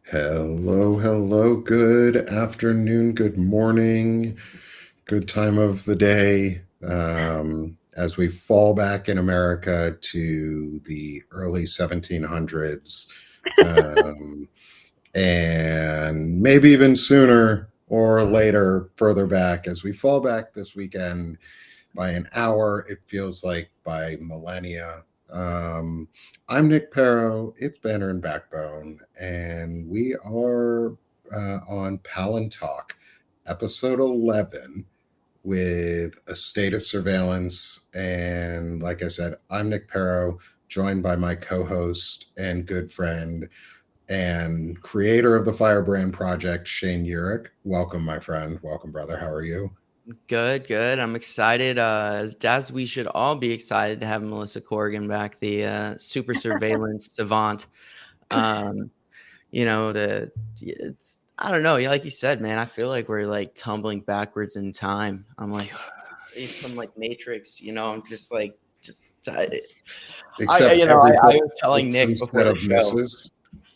Hello, hello, good afternoon, good morning, good time of the day. As we fall back in America to the early 1700s, um, and maybe even sooner or later, further back, as we fall back this weekend by an hour, it feels like by millennia. Um, I'm Nick Perro. It's Banner and Backbone, and we are on Palantalk, episode 11, with a state of surveillance. And like I said, I'm Nick Perro, joined by my co-host and good friend and creator of the Firebrand Project, Shane Urich. Welcome, my friend. Welcome, brother. How are you? Good. I'm excited, as we should all be excited to have Melissa Corrigan back, the super surveillance savant. Um, it's I don't know. Like you said, man, I feel like we're like tumbling backwards in time. I'm like, it's some like Matrix. I'm just like, Except I everybody was telling Nick before instead the of show. misses.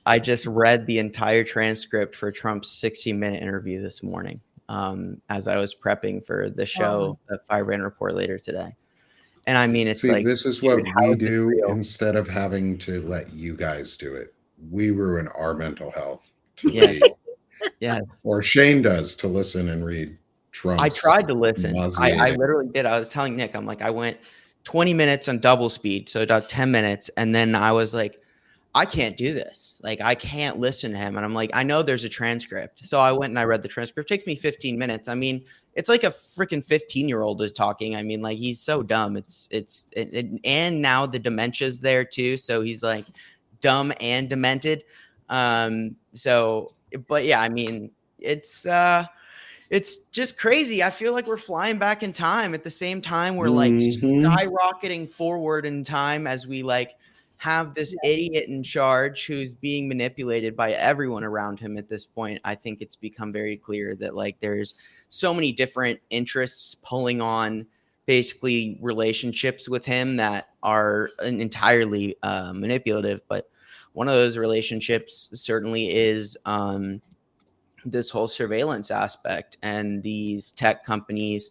I just read the entire transcript for Trump's 60-minute interview this morning, as I was prepping for the show, the Firebrand Report later today. And I mean, it's See, like, this is dude, what how we is this do real? instead of having to let you guys do it. We ruin our mental health to Yes, read, yes. or Shane does to listen and read I Trump's tried to listen. I nauseating. literally did. I was telling Nick, I'm like, I went 20 minutes on double speed, so about 10 minutes. And then I was like, I can't do this. Like, I can't listen to him. And I'm like, I know there's a transcript. So I went and I read the transcript. It takes me 15 minutes. I mean, it's like a freaking 15-year-old is talking. I mean, like, he's so dumb. And now the dementia's there too. So he's like dumb and demented. But yeah, I mean, it's just crazy. I feel like we're flying back in time. At the same time, we're like Mm-hmm. skyrocketing forward in time as we like have this idiot in charge who's being manipulated by everyone around him at this point. I think it's become very clear that like there's so many different interests pulling on basically relationships with him that are entirely manipulative. But one of those relationships certainly is this whole surveillance aspect and these tech companies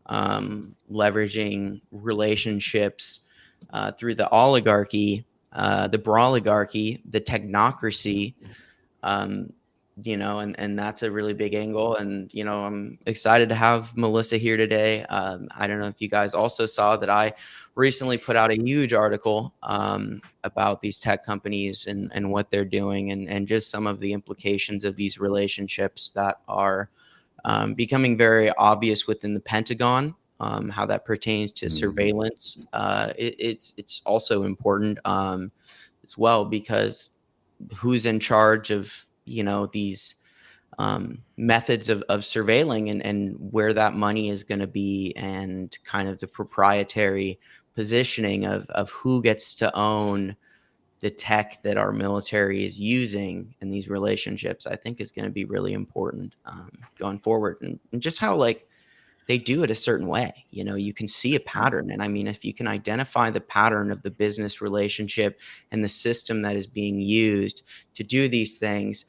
leveraging relationships through the oligarchy, the brawligarchy, the technocracy, um, and that's a really big angle. And, I'm excited to have Melissa here today. I don't know if you guys also saw that I recently put out a huge article about these tech companies and what they're doing and just some of the implications of these relationships that are becoming very obvious within the Pentagon. How that pertains to Mm-hmm. surveillance, it's also important as well, because who's in charge of these methods of surveilling and where that money is going to be, and kind of the proprietary positioning of who gets to own the tech that our military is using in these relationships, I think is going to be really important going forward. And just how like they do it a certain way. You can see a pattern. And I mean, if you can identify the pattern of the business relationship and the system that is being used to do these things,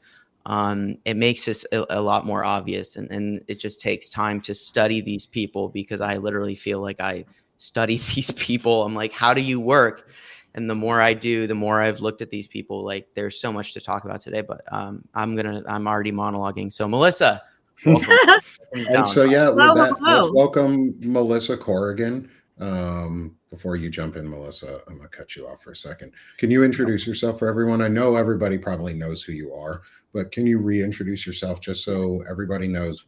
it makes this a lot more obvious. And it just takes time to study these people, because I literally feel like I study these people. I'm like, how do you work? And the more I do, the more I've looked at these people. Like, there's so much to talk about today, but I'm already monologuing. So Melissa, welcome. Welcome And down. so, yeah, with Hello, that, let's hello. welcome Melissa Corrigan. Before you jump in, Melissa, I'm going to cut you off for a second. Can you introduce yourself for everyone? I know everybody probably knows who you are, but can you reintroduce yourself just so everybody knows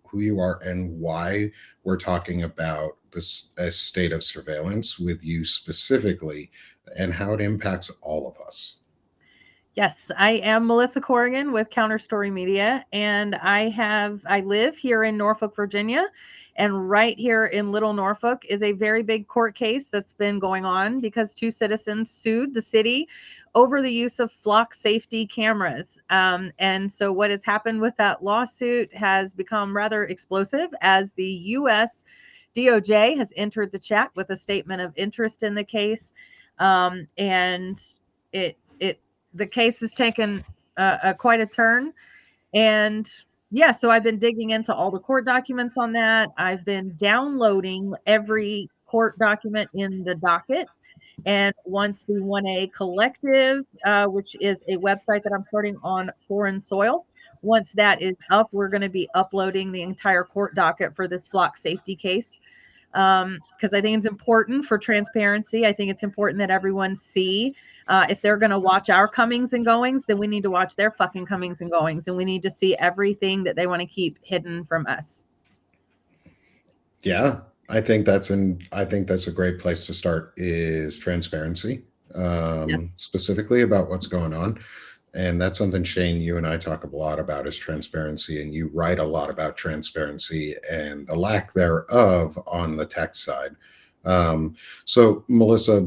who you are and why we're talking about this a state of surveillance with you specifically and how it impacts all of us? Yes, I am Melissa Corrigan with Counter Story Media, and I live here in Norfolk, Virginia, and right here in Little Norfolk is a very big court case that's been going on because two citizens sued the city over the use of flock safety cameras. And so what has happened with that lawsuit has become rather explosive, as the U.S. DOJ has entered the chat with a statement of interest in the case, and it the case has taken quite a turn. And yeah, so I've been digging into all the court documents on that. I've been downloading every court document in the docket. And once the 1A Collective, which is a website that I'm starting on Foreign Soil, once that is up, we're going to be uploading the entire court docket for this flock safety case. Because I think it's important for transparency. I think it's important that everyone see if they're going to watch our comings and goings, then we need to watch their fucking comings and goings, and we need to see everything that they want to keep hidden from us. Yeah, I think that's a great place to start is transparency, specifically about what's going on. And that's something, Shane, you and I talk a lot about is transparency, and you write a lot about transparency and the lack thereof on the tech side. So, Melissa,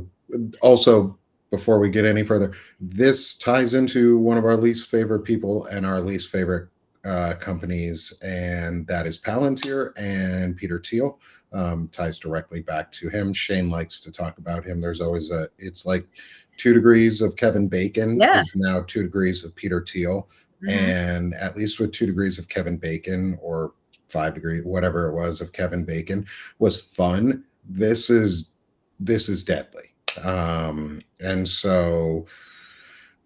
also, before we get any further, this ties into one of our least favorite people and our least favorite companies, and that is Palantir and Peter Thiel. Ties directly back to him. Shane likes to talk about him. There's always it's like 2 degrees of Kevin Bacon is now 2 degrees of Peter Thiel. And at least with 2 degrees of Kevin Bacon, or 5 degrees, whatever it was, of Kevin Bacon was fun. This is deadly. And so,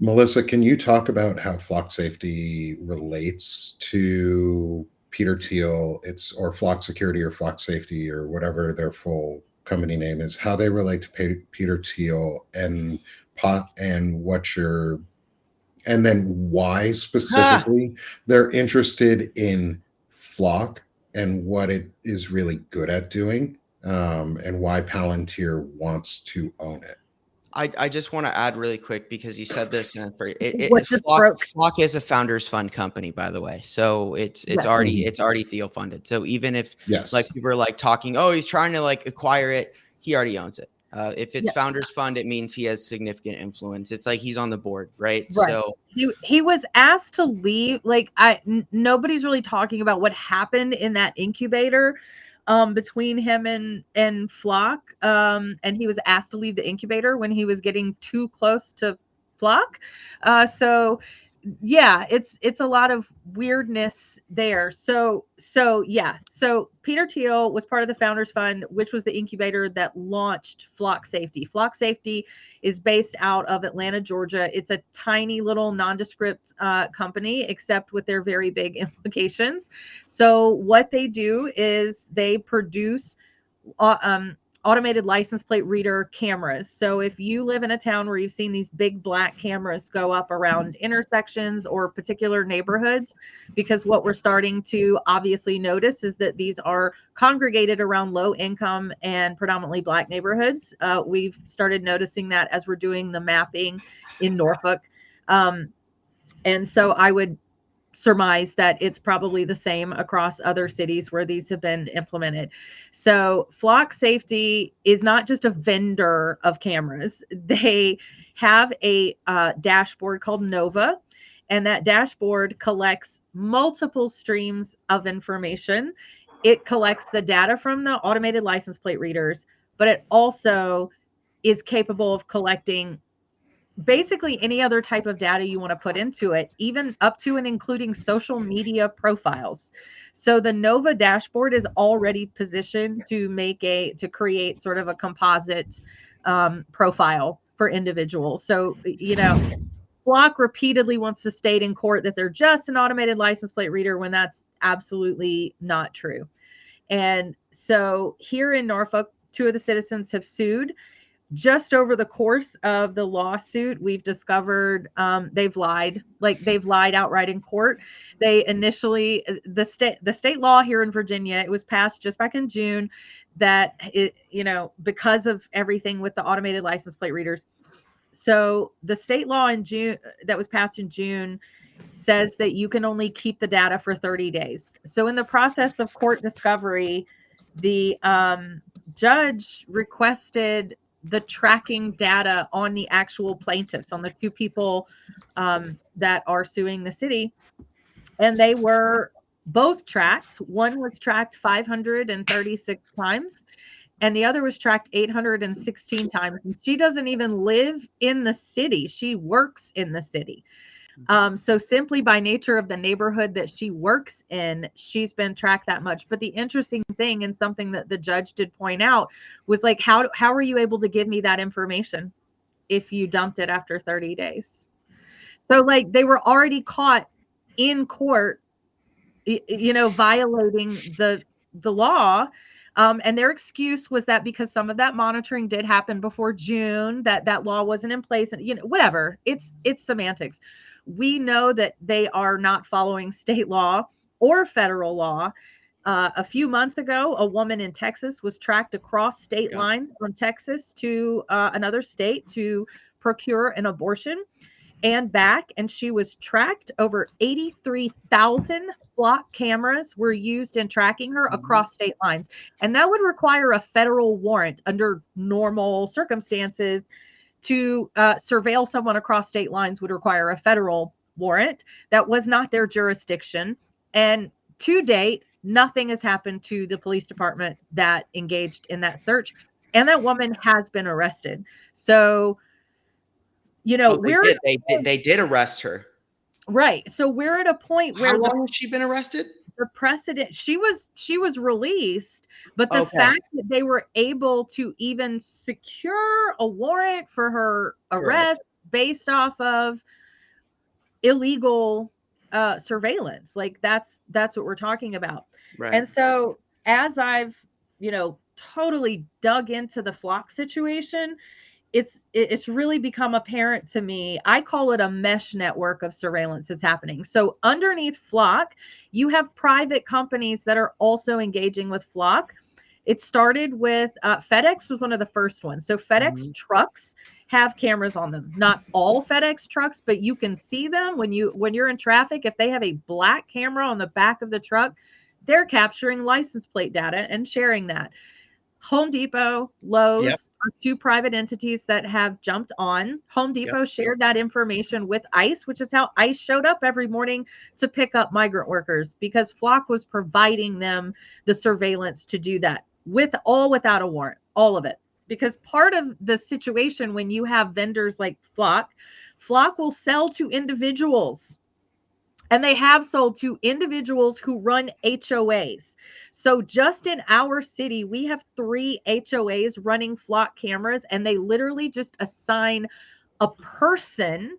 Melissa, can you talk about how flock safety relates to Peter Thiel, or flock security, or flock safety, or whatever their full company name is, how they relate to Peter Thiel, and then why specifically they're interested in flock and what it is really good at doing, and why Palantir wants to own it. I just want to add really quick, because you said this, and Flock is a founders fund company, by the way. So it's already Thiel funded. So even if like people are like talking, oh, he's trying to like acquire it, he already owns it. If it's founders fund, it means he has significant influence. It's like he's on the board, right? So he was asked to leave. Like nobody's really talking about what happened in that incubator between him and Flock, and he was asked to leave the incubator when he was getting too close to Flock. So yeah, it's a lot of weirdness there. So Peter Thiel was part of the Founders Fund, which was the incubator that launched Flock Safety. Flock Safety is based out of Atlanta, Georgia. It's a tiny little nondescript company, except with their very big implications. So what they do is they produce automated license plate reader cameras. So if you live in a town where you've seen these big black cameras go up around intersections or particular neighborhoods, because what we're starting to obviously notice is that these are congregated around low income and predominantly black neighborhoods. We've started noticing that as we're doing the mapping in Norfolk. And so I would surmise that it's probably the same across other cities where these have been implemented. So Flock Safety is not just a vendor of cameras. They have a dashboard called Nova, and that dashboard collects multiple streams of information. It collects the data from the automated license plate readers, but it also is capable of collecting basically any other type of data you want to put into it, even up to and including social media profiles. So the Nova dashboard is already positioned to create sort of a composite profile for individuals. So, Flock repeatedly wants to state in court that they're just an automated license plate reader, when that's absolutely not true. And so here in Norfolk, 2 of the citizens have sued. Just over the course of the lawsuit, we've discovered they've lied. Like, they've lied outright in court. They initially, the state law here in Virginia, it was passed just back in June, that because of everything with the automated license plate readers. So the state law in June that was passed in June says that you can only keep the data for 30 days. So in the process of court discovery, the judge requested the tracking data on the actual plaintiffs, on the 2 people that are suing the city. And they were both tracked. One was tracked 536 times, and the other was tracked 816 times. And she doesn't even live in the city. She works in the city. So simply by nature of the neighborhood that she works in, she's been tracked that much. But the interesting thing, and something that the judge did point out, was like, how are you able to give me that information if you dumped it after 30 days? So like they were already caught in court, violating the law. And their excuse was that because some of that monitoring did happen before June, that law wasn't in place, and whatever. It's semantics. We know that they are not following state law or federal law. A few months ago, a woman in Texas was tracked across state lines from Texas to another state to procure an abortion and back, and she was tracked. Over 83,000 flock cameras were used in tracking her across state lines, and that would require a federal warrant under normal circumstances. To surveil someone across state lines would require a federal warrant. That was not their jurisdiction, and to date, nothing has happened to the police department that engaged in that search, and that woman has been arrested. So they did arrest her. Right. So we're at a point where how long has she been arrested? The precedent, she was released, but the fact that they were able to even secure a warrant for her arrest based off of illegal surveillance, like that's what we're talking about. Right. And so as I've totally dug into the flock situation, it's really become apparent to me. I call it a mesh network of surveillance that's happening. So underneath flock, you have private companies that are also engaging with flock. It started with FedEx was one of the first ones. So FedEx trucks have cameras on them. Not all FedEx trucks, but you can see them when you're in traffic. If they have a black camera on the back of the truck, they're capturing license plate data and sharing that. Home Depot, Lowe's are two private entities that have jumped on. Home Depot shared that information with ICE, which is how ICE showed up every morning to pick up migrant workers, because Flock was providing them the surveillance to do that without a warrant, all of it. Because part of the situation when you have vendors like Flock will sell to individuals. And they have sold to individuals who run HOAs. So just in our city, we have 3 HOAs running flock cameras, and they literally just assign a person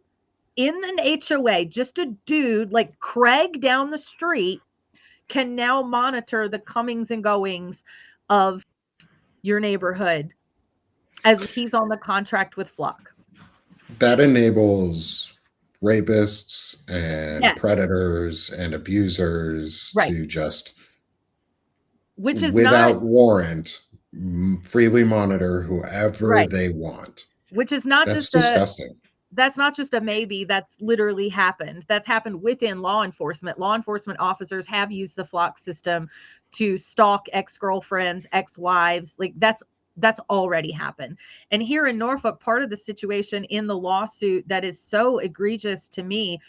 in an HOA, just a dude like Craig down the street, can now monitor the comings and goings of your neighborhood as he's on the contract with Flock. That enables rapists and predators and abusers to just, which is without warrant, freely monitor whoever they want. Which is not That's just disgusting. That's not just a maybe. That's literally happened. That's happened within law enforcement. Law enforcement officers have used the Flock system to stalk ex-girlfriends, ex-wives. Like that's already happened. And here in Norfolk, part of the situation in the lawsuit that is so egregious to me,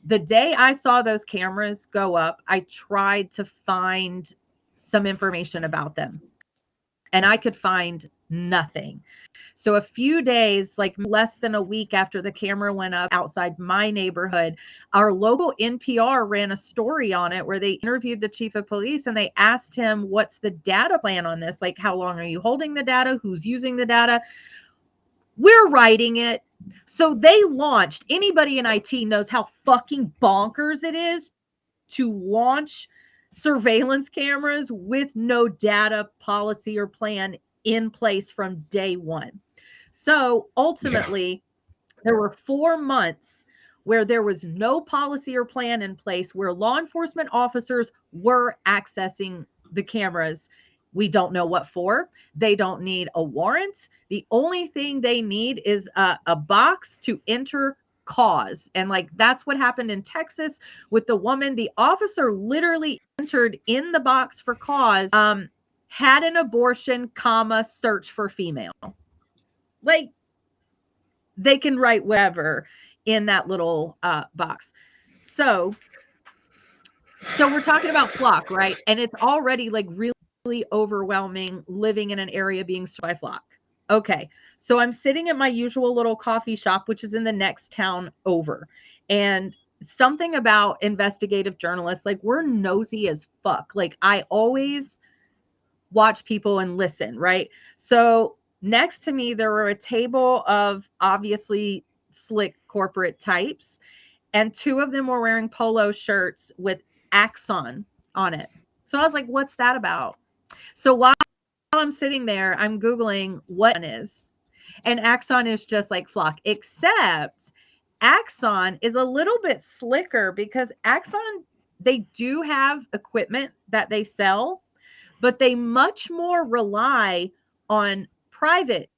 the day I saw those cameras go up, I tried to find some information about them, and I could find nothing. So a few days, like less than a week after the camera went up outside my neighborhood, our local NPR ran a story on it where they interviewed the chief of police, and they asked him, what's the data plan on this? Like, how long are you holding the data? Who's using the data? We're writing it. So they launched, anybody in IT knows how fucking bonkers it is to launch surveillance cameras with no data policy or plan in place from day one. So ultimately, there were 4 months where there was no policy or plan in place, where law enforcement officers were accessing the cameras. We don't know what for. They don't need a warrant. The only thing they need is a box to enter cause. And like that's what happened in Texas with the woman. The officer literally entered in the box for cause, had an abortion, search for female. Like they can write whatever in that little box. So we're talking about Flock, right? And it's already like really overwhelming living in an area being served by Flock. Okay. So I'm sitting at my usual little coffee shop, which is in the next town over. And something about investigative journalists, like, we're nosy as fuck. Like, I always watch people and listen, right? So next to me, there were a table of obviously slick corporate types, and two of them were wearing polo shirts with Axon on it. So I was like, what's that about? So while I'm sitting there, I'm Googling what is. And Axon is just like Flock, except Axon is a little bit slicker because Axon, they do have equipment that they sell, but they much more rely on private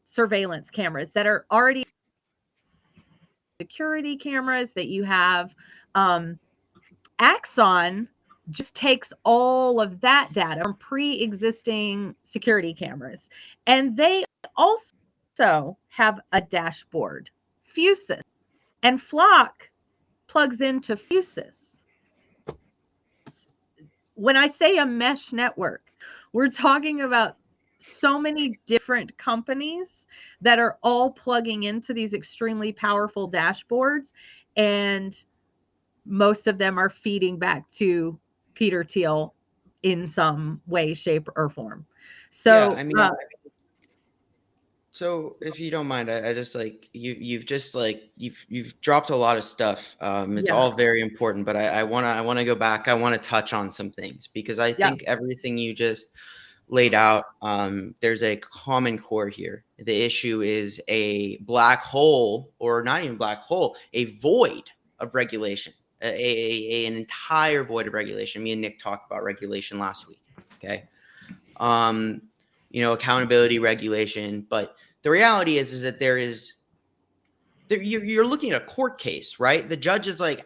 surveillance cameras that are already security cameras that you have. Axon just takes all of that data from pre-existing security cameras, and they also have a dashboard, Fusus, and Flock plugs into Fusus. When I say a mesh network, we're talking about so many different companies that are all plugging into these extremely powerful dashboards, and most of them are feeding back to Peter Thiel in some way, shape, or form. So, Yeah, I mean, so if you don't mind, I just like you've just like you've dropped a lot of stuff. It's yeah, all very important, but I wanna go back. I want to touch on some things because I yeah, think everything you just laid out, there's a common core here. The issue is a black hole, or not even black hole, a void of regulation, an entire void of regulation. Me and Nick talked about regulation last week. Okay. Accountability, regulation, but the reality is that you're looking at a court case, right? The judge is like,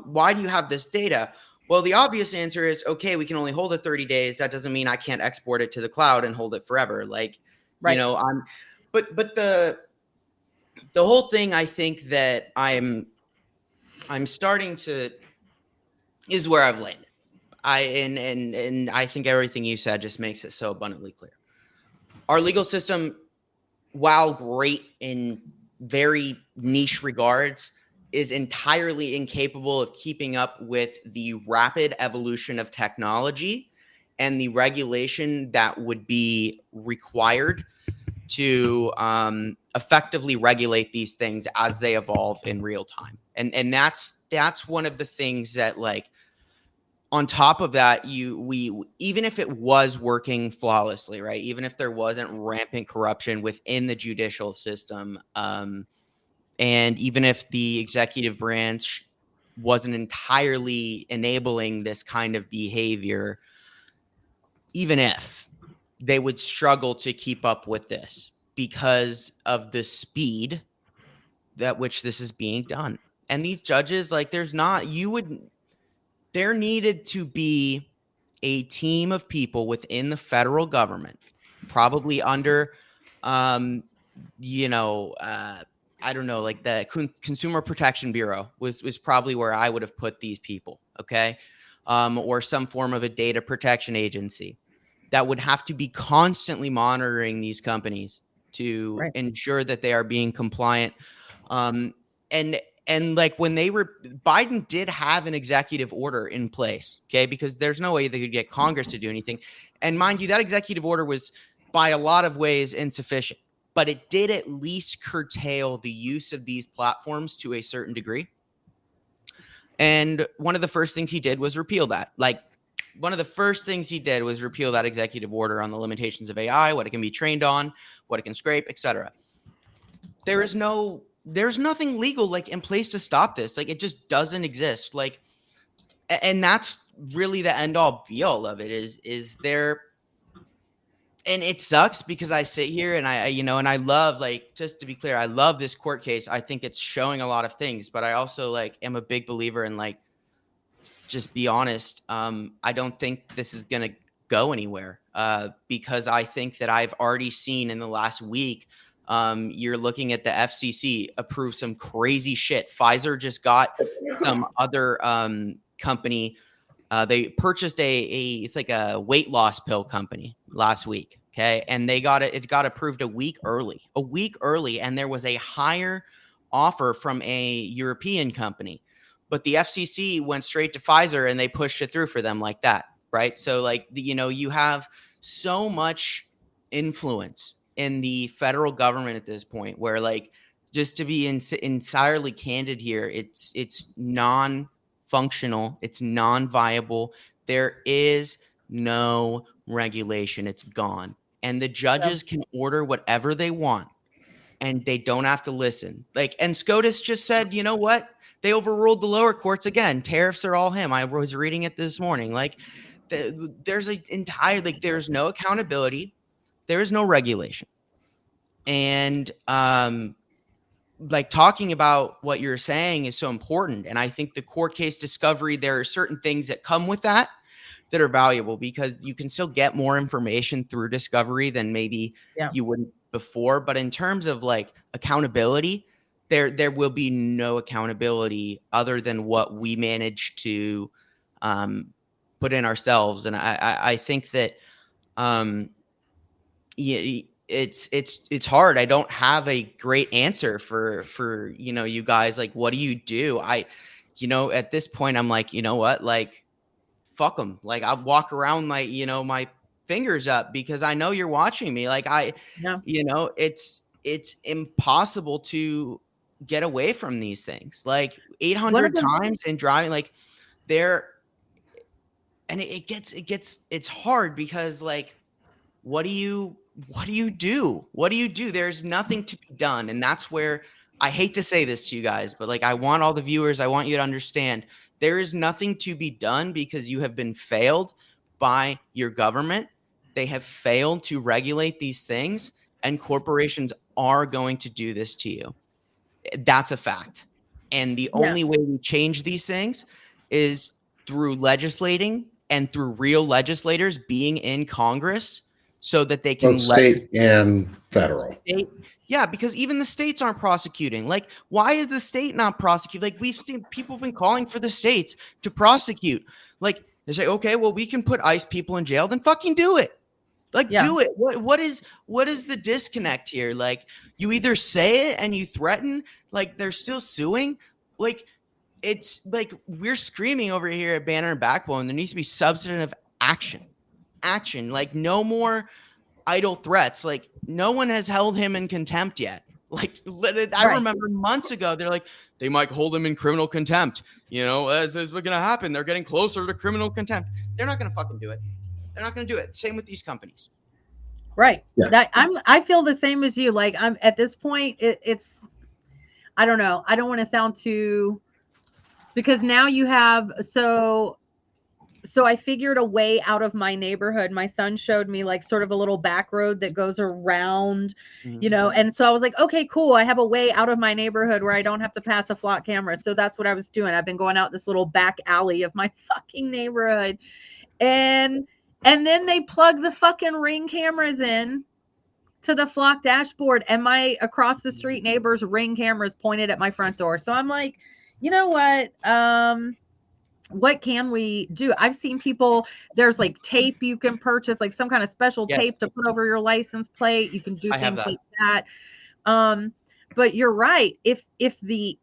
why do you have this data? Well, the obvious answer is, okay, we can only hold it 30 days. That doesn't mean I can't export it to the cloud and hold it forever. Like, right. But the whole thing, I think that I'm starting to, is where I've landed. And I think everything you said just makes it so abundantly clear. Our legal system, while great in very niche regards, is entirely incapable of keeping up with the rapid evolution of technology and the regulation that would be required to effectively regulate these things as they evolve in real time. And that's one of the things that, like, on top of that, we even if it was working flawlessly, right? Even if there wasn't rampant corruption within the judicial system, and even if the executive branch wasn't entirely enabling this kind of behavior, even if they would struggle to keep up with this because of the speed at which this is being done. And these judges, like, there needed to be a team of people within the federal government, probably under, I don't know, like the Consumer Protection Bureau was probably where I would have put these people, okay? Or some form of a data protection agency that would have to be constantly monitoring these companies to ensure that they are being compliant. And like when Biden did have an executive order in place, okay, because there's no way they could get Congress to do anything. And mind you, that executive order was by a lot of ways insufficient, but it did at least curtail the use of these platforms to a certain degree. And one of the first things he did was repeal that. Like, one of the first things he did was repeal that executive order on the limitations of AI, what it can be trained on, what it can scrape, etc. There's nothing legal, like, in place to stop this. Like, it just doesn't exist. Like, and that's really the end all be all of it is there. And it sucks because I sit here and I love, like, just to be clear, I love this court case. I think it's showing a lot of things, but I also, like, am a big believer in, like, just be honest. I don't think this is going to go anywhere because I think that I've already seen in the last week, you're looking at the FCC approve some crazy shit. Pfizer just got some other company. They purchased it's like a weight loss pill company last week. Okay. And it got approved a week early. And there was a higher offer from a European company. But the FCC went straight to Pfizer and they pushed it through for them like that. Right. So like, you have so much influence in the federal government at this point where, like, just to be entirely candid here, it's non-functional, it's non-viable. There is no regulation. It's gone. And the judges can order whatever they want and they don't have to listen. Like, and SCOTUS just said, you know what? They overruled the lower courts again. Tariffs are all him. I was reading it this morning. Like, there's there's no accountability. There is no regulation. And, like, talking about what you're saying is so important. And I think the court case discovery, there are certain things that come with that are valuable because you can still get more information through discovery than maybe you wouldn't before. But in terms of like accountability, there will be no accountability other than what we manage to put in ourselves. And I think that it's hard. I don't have a great answer for you guys. Like, what do you do? At this point, I'm like, you know what, like, fuck them. Like, I'll walk around my, my fingers up because I know you're watching me. Like, it's impossible to get away from these things. Like 800 times in driving, like and it's hard because, like, what do you do? What do you do? There's nothing to be done. And that's where I hate to say this to you guys, but like, I want all the viewers, I want you to understand there is nothing to be done because you have been failed by your government. They have failed to regulate these things, and corporations are going to do this to you. That's a fact. And the only way we change these things is through legislating and through real legislators being in Congress so that they can both state and federal. Yeah, because even the states aren't prosecuting. Like, why is the state not prosecuting? Like, we've seen people have been calling for the states to prosecute. Like, they say, okay, well, we can put ICE people in jail, then fucking do it. Like, do it. What is the disconnect here? Like, you either say it and you threaten, like, they're still suing. Like, it's like we're screaming over here at Banner and Backbone. There needs to be substantive action. Like, no more idle threats. Like, no one has held him in contempt yet. Like, I remember months ago, they're like, they might hold him in criminal contempt. As what's going to happen. They're getting closer to criminal contempt. They're not going to fucking do it. They're not going to do it. Same with these companies. Right. Yeah. I feel the same as you. Like, I'm at this point, it's, I don't know. I don't want to sound too, because now you have, so I figured a way out of my neighborhood. My son showed me like sort of a little back road that goes around, and so I was like, okay, cool. I have a way out of my neighborhood where I don't have to pass a flock camera. So that's what I was doing. I've been going out this little back alley of my fucking neighborhood. And then they plug the fucking Ring cameras in to the flock dashboard, and my across the street neighbor's Ring cameras pointed at my front door. So I'm like, you know what can we do? I've seen people, there's like tape you can purchase, like some kind of special tape to put over your license plate. You can do things like that. But you're right. If the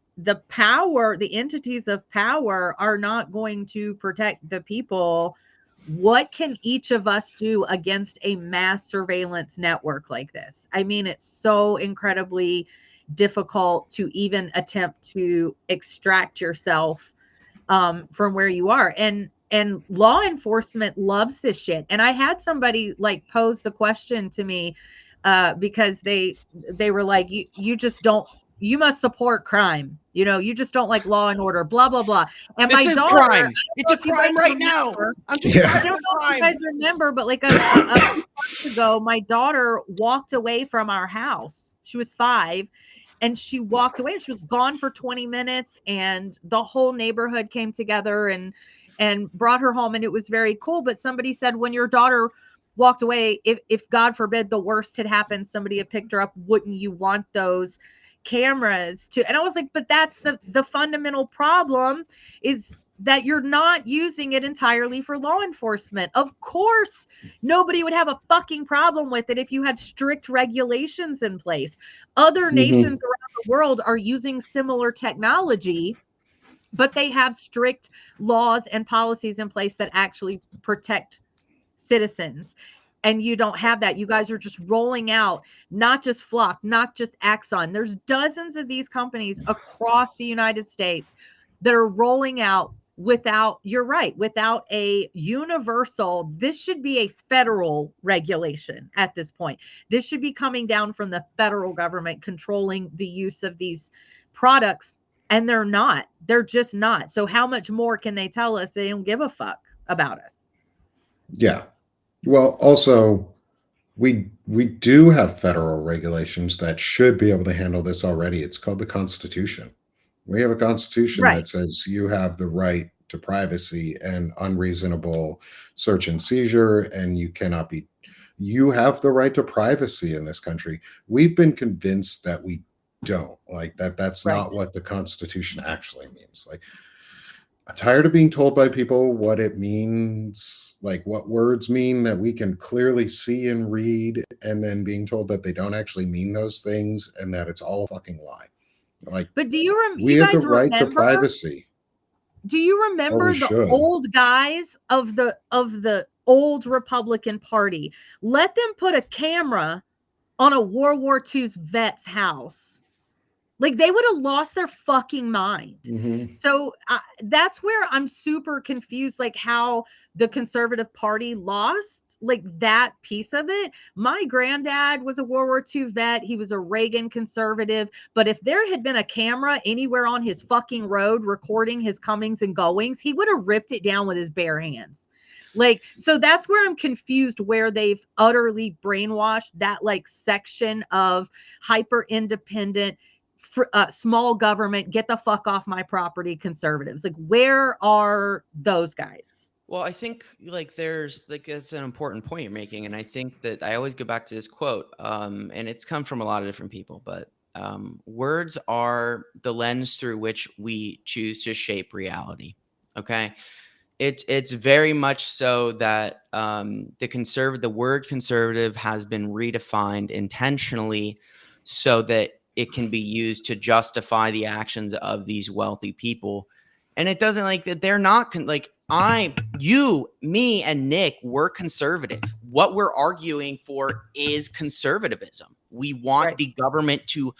power, the entities of power are not going to protect the people, what can each of us do against a mass surveillance network like this? I mean, it's so incredibly difficult to even attempt to extract yourself from where you are. And law enforcement loves this shit. And I had somebody like pose the question to me because they were like, you just don't, you must support crime. You just don't like law and order, blah, blah, blah. And this my daughter, crime. It's a crime right now. I don't know if you guys remember, but like a few months ago, my daughter walked away from our house. She was 5. And she walked away and she was gone for 20 minutes and the whole neighborhood came together and brought her home. And it was very cool. But somebody said, when your daughter walked away, if God forbid the worst had happened, somebody had picked her up, wouldn't you want those cameras to? And I was like, but that's the fundamental problem is that you're not using it entirely for law enforcement. Of course, nobody would have a fucking problem with it if you had strict regulations in place. Other nations around the world are using similar technology, but they have strict laws and policies in place that actually protect citizens. And you don't have that. You guys are just rolling out not just Flock, not just Axon. There's dozens of these companies across the United States that are rolling out without, you're right, without a universal, this should be a federal regulation at this point. This should be coming down from the federal government controlling the use of these products. And they're not. They're just not. So how much more can they tell us? They don't give a fuck about us. Yeah. Well, also, we do have federal regulations that should be able to handle this already. It's called the Constitution. We have a Constitution Right. that says you have the right to privacy and unreasonable search and seizure, and you have the right to privacy in this country. We've been convinced that we don't, like that's Right. not what the Constitution actually means. Like, I'm tired of being told by people what it means, like what words mean that we can clearly see and read, and then being told that they don't actually mean those things and that it's all a fucking lie. Like, But do you we you have the guys right to remember? privacy. Do you Or remember we the should. old guys of the old Republican Party? Let them put a camera on a World War II's vet's house. Like, they would have lost their fucking mind. So that's where I'm super confused, like how the conservative party lost like that piece of it. My granddad was a World War II vet. He was a Reagan conservative. But if there had been a camera anywhere on his fucking road recording his comings and goings, he would have ripped it down with his bare hands. Like, so that's where I'm confused, where they've utterly brainwashed that like section of hyper independent, small government, get the fuck off my property conservatives. Like, where are those guys? Well, I think like there's like it's an important point you're making, and I think that I always go back to this quote, and it's come from a lot of different people, but words are the lens through which we choose to shape reality. Okay, it's very much so that the word conservative has been redefined intentionally so that it can be used to justify the actions of these wealthy people. And it doesn't like that. They're not me and Nick, we're conservative. What we're arguing for is conservatism. We want the government to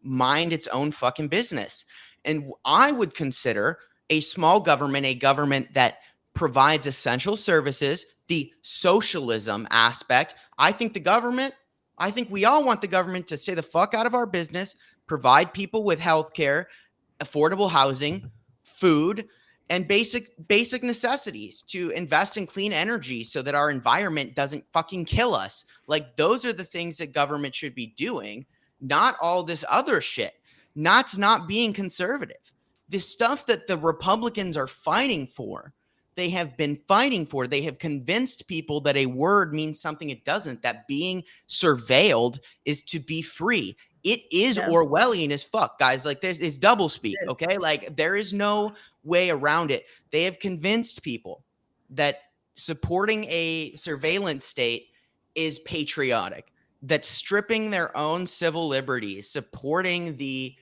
mind its own fucking business. And I would consider a small government a government that provides essential services, the socialism aspect. I think we all want the government to stay the fuck out of our business, provide people with healthcare, affordable housing, food, and basic necessities, to invest in clean energy so that our environment doesn't fucking kill us. Like, those are the things that government should be doing, not all this other shit. Not being conservative. The stuff that the Republicans are fighting for, they have been fighting for. They have convinced people that a word means something it doesn't, that being surveilled is to be free. It is Orwellian as fuck, guys. Like, it's double speak, okay? Like, there is no way around it. They have convinced people that supporting a surveillance state is patriotic, that stripping their own civil liberties, supporting the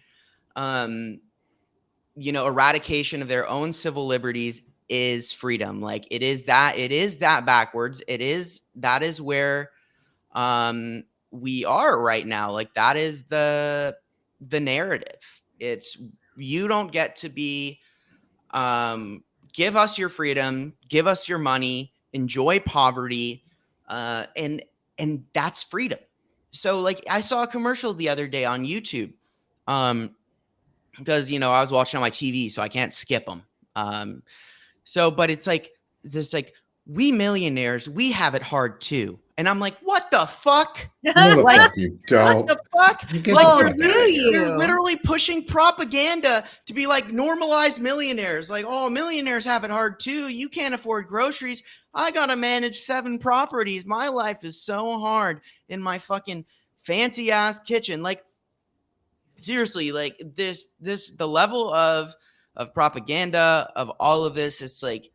eradication of their own civil liberties is freedom. Like, it is that backwards. That is where we are right now. Like, that is the narrative. It's, you don't get to be give us your freedom, give us your money, enjoy poverty, and that's freedom. So, like, I saw a commercial the other day on YouTube, because I was watching on my TV, so I can't skip them. But it's like, there's like, we millionaires, we have it hard too. And I'm like, what the fuck? No, the fuck you don't. What the fuck? Like, you're literally pushing propaganda to be like, normalize millionaires. Like, oh, millionaires have it hard too. You can't afford groceries. I got to manage 7 properties. My life is so hard in my fucking fancy ass kitchen. Like, seriously, like the level of of propaganda, of all of this. It's like,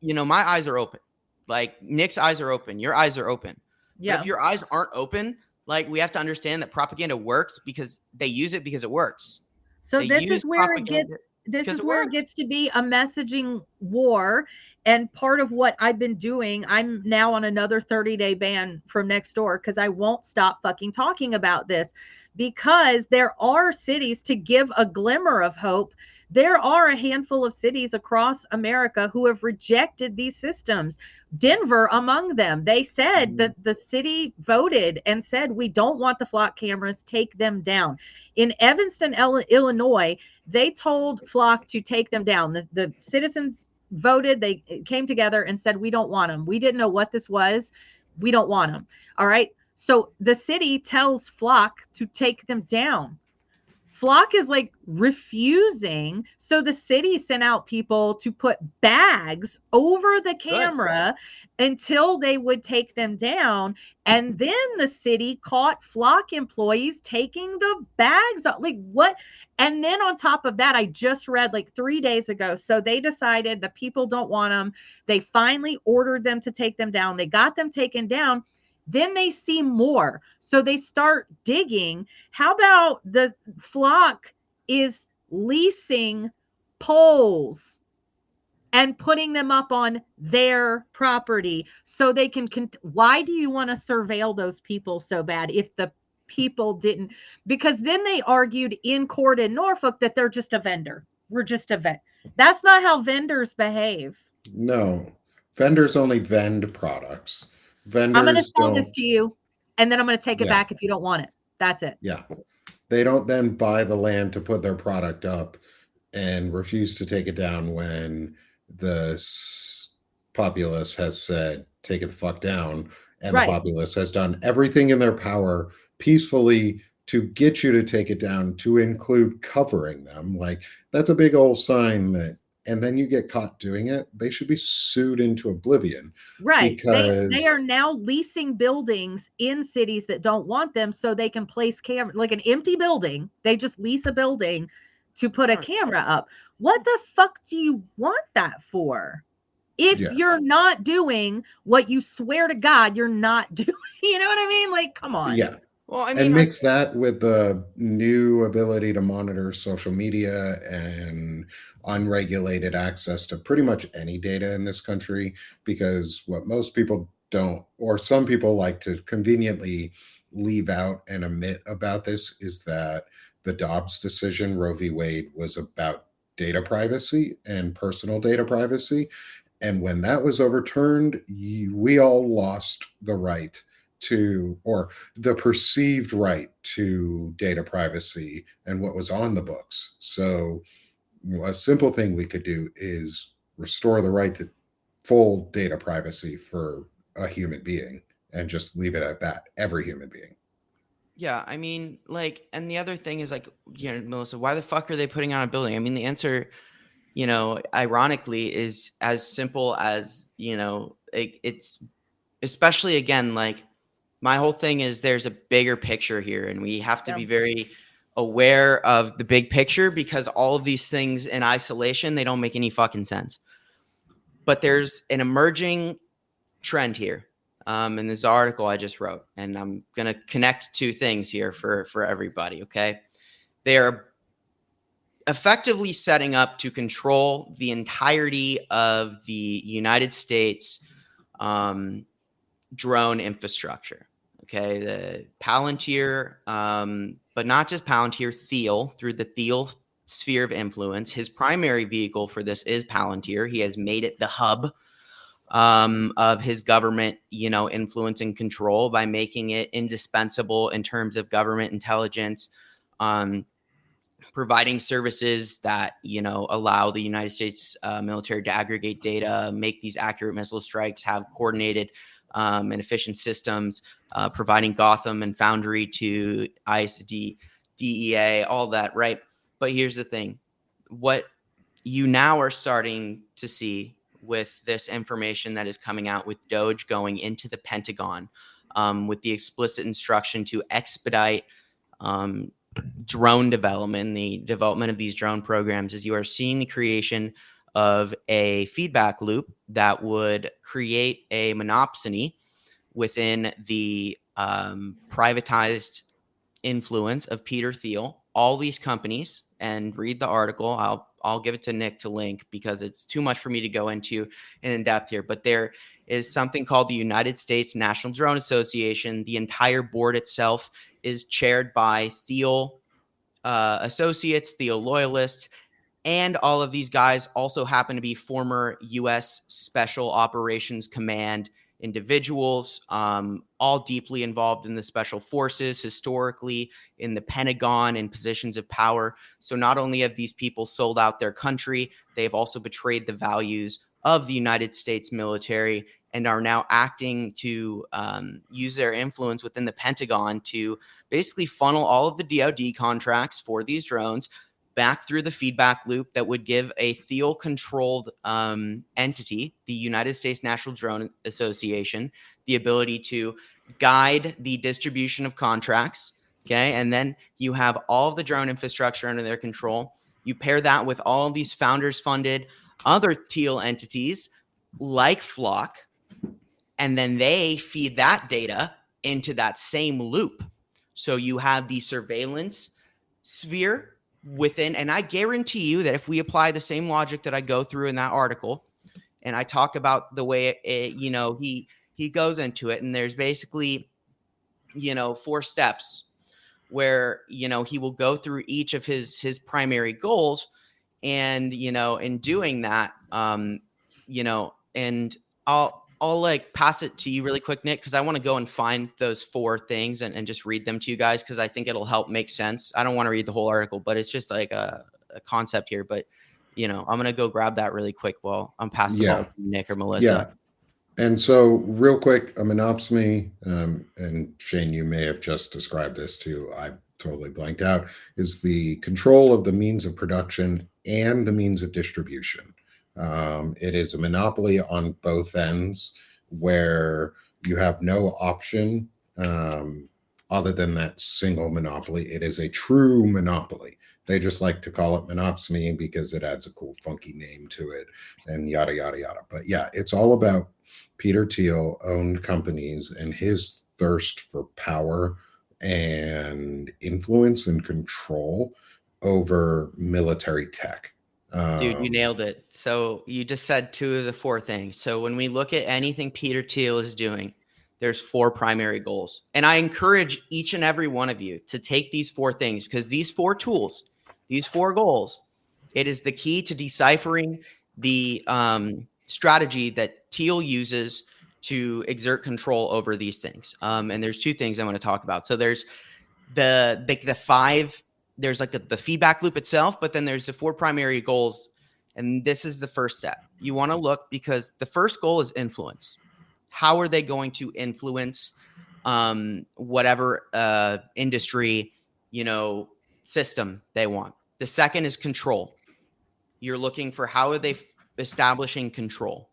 my eyes are open. Like Nick's eyes are open. Your eyes are open. Yeah. But if your eyes aren't open, like we have to understand that propaganda works because they use it because it works. So They this use is where propaganda it gets to be a messaging war. And part of what I've been doing, I'm now on another 30-day ban from Nextdoor because I won't stop fucking talking about this, because there are cities, to give a glimmer of hope, there are a handful of cities across America who have rejected these systems. Denver among them. They said that the city voted and said, we don't want the flock cameras, take them down. In Evanston, Illinois, they told Flock to take them down. The citizens voted, they came together and said, we don't want them. We didn't know what this was. We don't want them. All right. So the city tells Flock to take them down. Flock is like refusing. So the city sent out people to put bags over the camera until they would take them down. And then the city caught Flock employees taking the bags up. Like, what? And then on top of that, I just read like 3 days ago. So they decided the people don't want them. They finally ordered them to take them down. They got them taken down. Then they see more. So they start digging. How about the Flock is leasing poles and putting them up on their property so they can why do you want to surveil those people so bad if the people didn't? Because then they argued in court in Norfolk that they're just a vendor. We're just a vendor. That's not how vendors behave. No, vendors only vend products. I'm going to Vendors sell don't. this to you, and then I'm going to take it Yeah. back if you don't want it. That's it. Yeah. They don't then buy the land to put their product up and refuse to take it down when the populace has said, take it the fuck down. And Right. the populace has done everything in their power peacefully to get you to take it down, to include covering them. Like, that's a big old sign that, and then you get caught doing it, they should be sued into oblivion. Right. Because they are now leasing buildings in cities that don't want them so they can place camera, like an empty building. They just lease a building to put a camera up. What the fuck do you want that for? If you're not doing what you swear to God you're not doing, you know what I mean? Like, come on. Yeah. Well, I mean, and mix that with the new ability to monitor social media and unregulated access to pretty much any data in this country, because what most people don't, or some people like to conveniently leave out and omit about this, is that the Dobbs decision, Roe v. Wade, was about data privacy and personal data privacy. And when that was overturned, we all lost the right to, or the perceived right to, data privacy and what was on the books. So a simple thing we could do is restore the right to full data privacy for a human being and just leave it at that. Every human being. Yeah, I mean, like, and the other thing is, like, Melissa, why the fuck are they putting on a building? I mean, the answer, ironically, is as simple as, it's especially, again, like, my whole thing is there's a bigger picture here, and we have to be very aware of the big picture, because all of these things in isolation, they don't make any fucking sense. But there's an emerging trend here. In this article I just wrote, and I'm going to connect two things here for everybody. Okay. They are effectively setting up to control the entirety of the United States drone infrastructure. Okay. The Palantir, but not just Palantir, Theil, through the Theil sphere of influence. His primary vehicle for this is Palantir. He has made it the hub of his government, influence and control by making it indispensable in terms of government intelligence, providing services that, allow the United States military to aggregate data, make these accurate missile strikes, have coordinated and efficient systems, providing Gotham and Foundry to ICE, DEA, all that, right? But here's the thing. What you now are starting to see with this information that is coming out, with Doge going into the Pentagon, with the explicit instruction to expedite drone development, the development of these drone programs, is you are seeing the creation of a feedback loop that would create a monopsony within the privatized influence of Peter Thiel. All these companies, and read the article. I'll give it to Nick to link because it's too much for me to go into in depth here. But there is something called the United States National Drone Association. The entire board itself is chaired by Thiel associates, Thiel loyalists, and all of these guys also happen to be former U.S. Special Operations Command individuals, all deeply involved in the special forces, historically in the Pentagon, in positions of power. So not only have these people sold out their country, they've also betrayed the values of the United States military and are now acting to use their influence within the Pentagon to basically funnel all of the DoD contracts for these drones back through the feedback loop that would give a Thiel-controlled entity, the United States National Drone Association, the ability to guide the distribution of contracts. Okay, and then you have all of the drone infrastructure under their control. You pair that with all of these founders-funded other Thiel entities like Flock, and then they feed that data into that same loop. So you have the surveillance sphere within, and I guarantee you that if we apply the same logic that I go through in that article, and I talk about the way he goes into it, and there's basically 4 steps where he will go through each of his primary goals, and in doing that, and I'll like pass it to you really quick, Nick, because I want to go and find those 4 things and just read them to you guys, because I think it'll help make sense. I don't want to read the whole article, but it's just like a concept here. But, I'm going to go grab that really quick while I'm passing the ball to Nick or Melissa. Yeah. And so real quick, a monopsony, and Shane, you may have just described this too, I totally blanked out, is the control of the means of production and the means of distribution. It is a monopoly on both ends where you have no option other than that single monopoly. It is a true monopoly. They just like to call it monopsony because it adds a cool, funky name to it and yada, yada, yada. But yeah, it's all about Peter Thiel owned companies and his thirst for power and influence and control over military tech. Dude, you nailed it. So you just said 2 of the 4 things. So when we look at anything Peter Thiel is doing, there's 4 primary goals. And I encourage each and every one of you to take these 4 things, because these 4 tools, these 4 goals, it is the key to deciphering the strategy that Thiel uses to exert control over these things. And there's 2 things I want to talk about. So there's the 5. There's like the feedback loop itself, but then there's the 4 primary goals. And this is the first step. You want to look, because the first goal is influence. How are they going to influence whatever industry, system they want? The second is control. You're looking for how are they establishing control.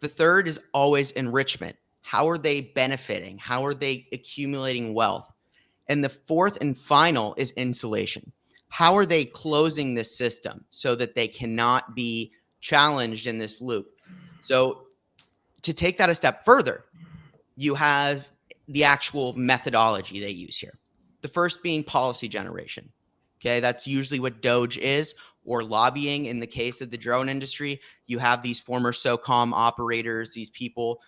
The third is always enrichment. How are they benefiting? How are they accumulating wealth? And the 4th and final is insulation. How are they closing this system so that they cannot be challenged in this loop? So to take that a step further, you have the actual methodology they use here. The first being policy generation. Okay, that's usually what Doge is, or lobbying in the case of the drone industry. You have these former SOCOM operators, these people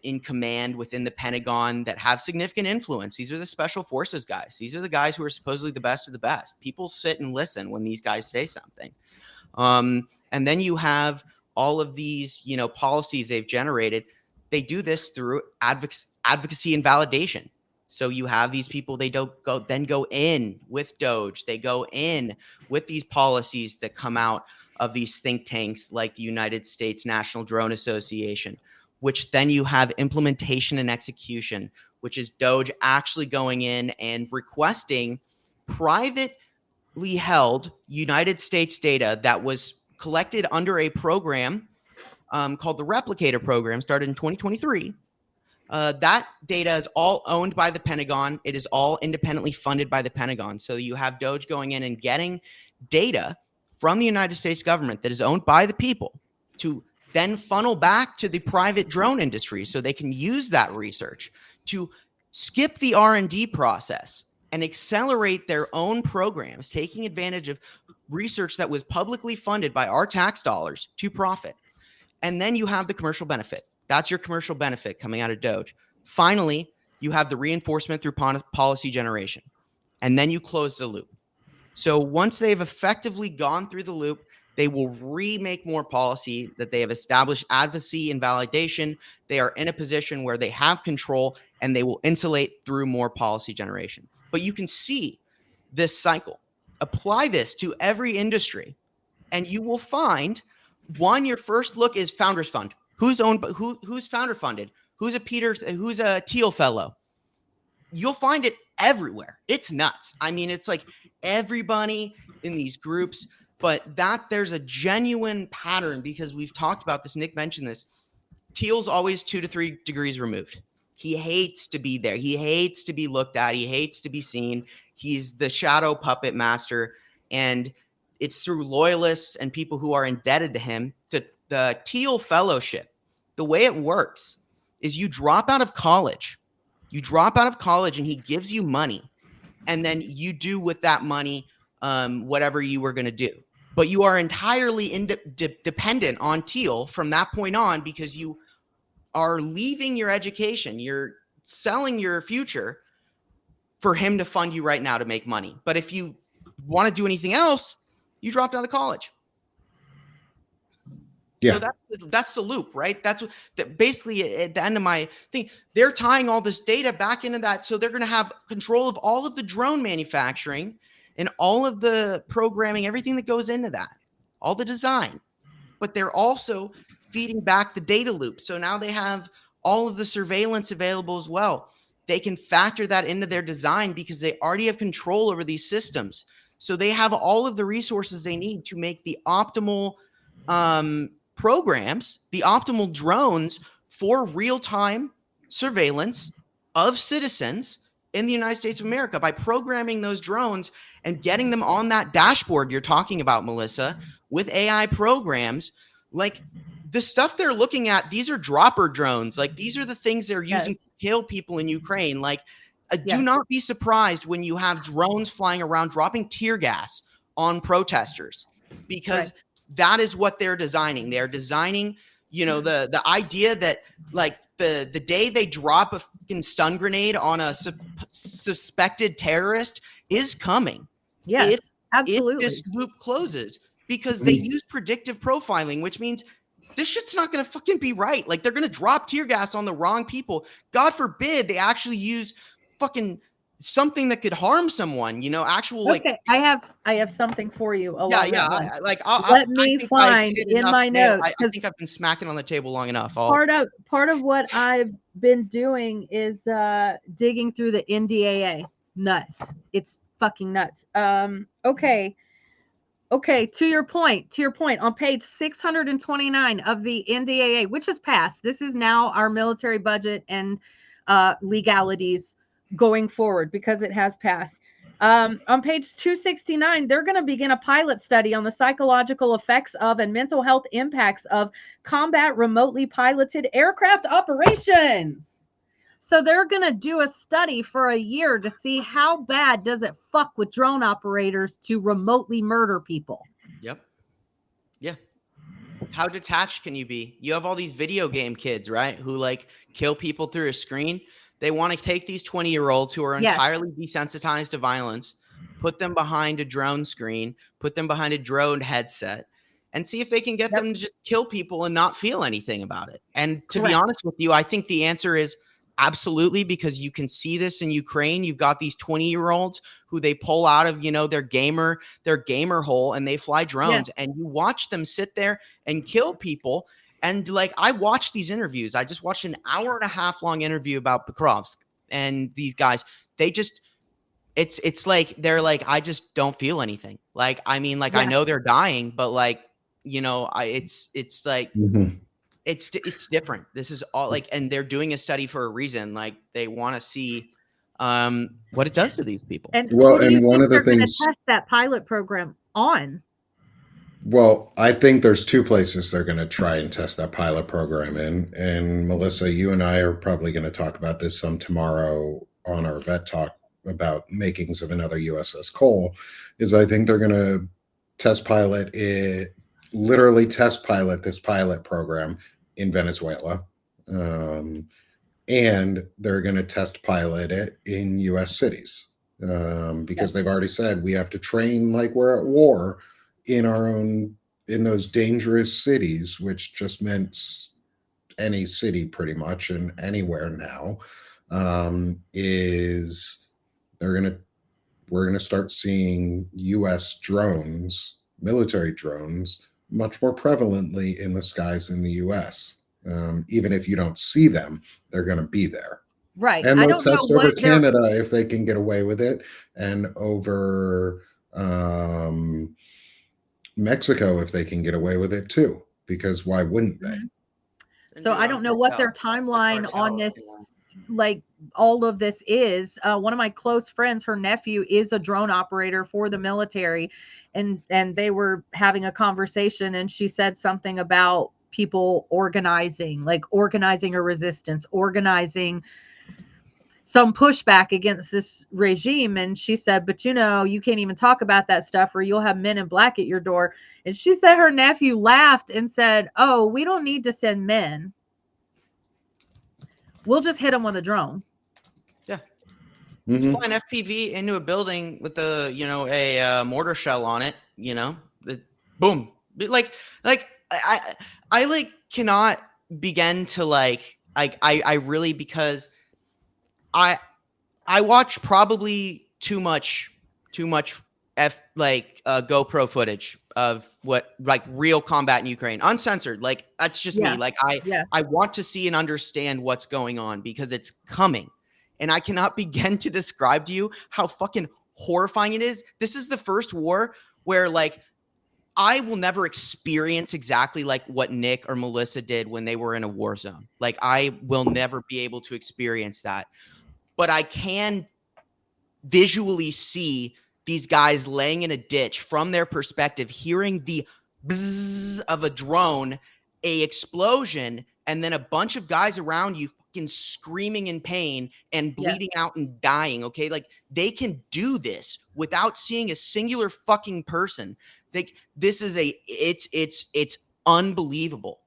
in command within the Pentagon that have significant influence. These are the special forces guys. These are the guys who are supposedly the best of the best. People sit and listen when these guys say something. And then you have all of these, policies they've generated. They do this through advocacy and validation. So you have these people, they don't go in with Doge. They go in with these policies that come out of these think tanks like the United States National Drone Association, which then you have implementation and execution, which is Doge actually going in and requesting privately held United States data that was collected under a program called the Replicator Program, started in 2023, That data is all owned by the Pentagon. It is all independently funded by the Pentagon. So you have Doge going in and getting data from the United States government that is owned by the people to then funnel back to the private drone industry so they can use that research to skip the R&D process and accelerate their own programs, taking advantage of research that was publicly funded by our tax dollars to profit. And then you have the commercial benefit. That's your commercial benefit coming out of Doge. Finally, you have the reinforcement through policy generation. And then you close the loop. So once they've effectively gone through the loop, they will remake more policy that they have established advocacy and validation. They are in a position where they have control and they will insulate through more policy generation. But you can see this cycle. Apply this to every industry and you will find your first look is Founders Fund. Who's owned, who's founder funded? Who's a Theil fellow? You'll find it everywhere. It's nuts. I mean, it's like everybody in these groups, but there's a genuine pattern because we've talked about this. Nick mentioned this. Thiel's always 2 to 3 degrees removed. He hates to be there. He hates to be looked at. He hates to be seen. He's the shadow puppet master. And it's through loyalists and people who are indebted to him. To the Theil Fellowship, the way it works is you drop out of college. And he gives you money. And then you do with that money whatever you were going to do. But you are entirely dependent on Theil from that point on because you are leaving your education. You're selling your future for him to fund you right now to make money. But if you want to do anything else, you dropped out of college. Yeah. So that's the loop, right? That's basically at the end of my thing. They're tying all this data back into that. So they're going to have control of all of the drone manufacturing and all of the programming, everything that goes into that, all the design. But they're also feeding back the data loop. So now they have all of the surveillance available as well. They can factor that into their design because they already have control over these systems. So they have all of the resources they need to make the optimal programs, the optimal drones for real-time surveillance of citizens in the United States of America by programming those drones and getting them on that dashboard you're talking about, Melissa, with AI programs. Like the stuff they're looking at, these are dropper drones. Like these are the things they're using to kill people in Ukraine. Like do not be surprised when you have drones flying around dropping tear gas on protesters because that is what they're designing. They're designing, the idea that like the day they drop a fucking stun grenade on a suspected terrorist is coming. Yes, absolutely. If this loop closes because they use predictive profiling, which means this shit's not going to fucking be right. Like they're going to drop tear gas on the wrong people. God forbid they actually use fucking something that could harm someone, okay, I have something for you. Let me find in my notes. I think I've been smacking on the table long enough. Part of what I've been doing is digging through the NDAA. Nuts. It's fucking nuts. Okay, to your point, on page 629 of the NDAA, which has passed, this is now our military budget and legalities going forward because it has passed. On page 269, they're going to begin a pilot study on the psychological effects of and mental health impacts of combat remotely piloted aircraft operations. So they're going to do a study for a year to see how bad does it fuck with drone operators to remotely murder people. Yep. Yeah. How detached can you be? You have all these video game kids, right? Who like kill people through a screen. They want to take these 20-year-olds who are entirely desensitized to violence, put them behind a drone screen, put them behind a drone headset, and see if they can get them to just kill people and not feel anything about it. And to be honest with you, I think the answer is absolutely, because you can see this in Ukraine. You've got these 20-year-olds who they pull out of, their gamer hole and they fly drones and you watch them sit there and kill people. And like, I watched these interviews. I just watched an 1.5 hour long interview about Pokrovsk and these guys. They just, it's like, they're like, I just don't feel anything. Like, I mean, like, I know they're dying, but like, it's like, it's different. This is all like, and they're doing a study for a reason. Like they want to see what it does to these people. And Well, who do you and one think of the they're going to things, test that pilot program on? well, I think there's two places they're going to try and test that pilot program in. And Melissa, you and I are probably going to talk about this some tomorrow on our vet talk about makings of another USS Cole. Is I think they're going to literally test pilot this pilot program in Venezuela. And they're going to test pilot it in US cities because they've already said we have to train like we're at war in those dangerous cities, which just meant any city pretty much and anywhere now. Is we're going to start seeing US drones, military drones, much more prevalently in the skies in the US. Even if you don't see them, they're going to be there. Right. And I they'll don't know test over what they're. Canada if they can get away with it, and over Mexico if they can get away with it too. Because why wouldn't they? So I don't know what their timeline on this, like all of this is. One of my close friends, her nephew is a drone operator for the military, and they were having a conversation, and she said something about people organizing a resistance, organizing some pushback against this regime. And she said, but you can't even talk about that stuff or you'll have men in black at your door. And she said her nephew laughed and said, oh, we don't need to send men. We'll just hit them with a drone. Yeah. Mm-hmm. Fly an FPV into a building with a mortar shell on it, boom. Like I cannot begin to I really, because I watch probably too much GoPro footage of what real combat in Ukraine, uncensored. That's just me. I want to see and understand what's going on because it's coming, and I cannot begin to describe to you how fucking horrifying it is. This is the first war where I will never experience exactly what Nick or Melissa did when they were in a war zone. I will never be able to experience that. But I can visually see these guys laying in a ditch from their perspective, hearing the bzzz of a drone, a explosion, and then a bunch of guys around you fucking screaming in pain and bleeding out and dying. Okay. They can do this without seeing a singular fucking person. This is it's unbelievable.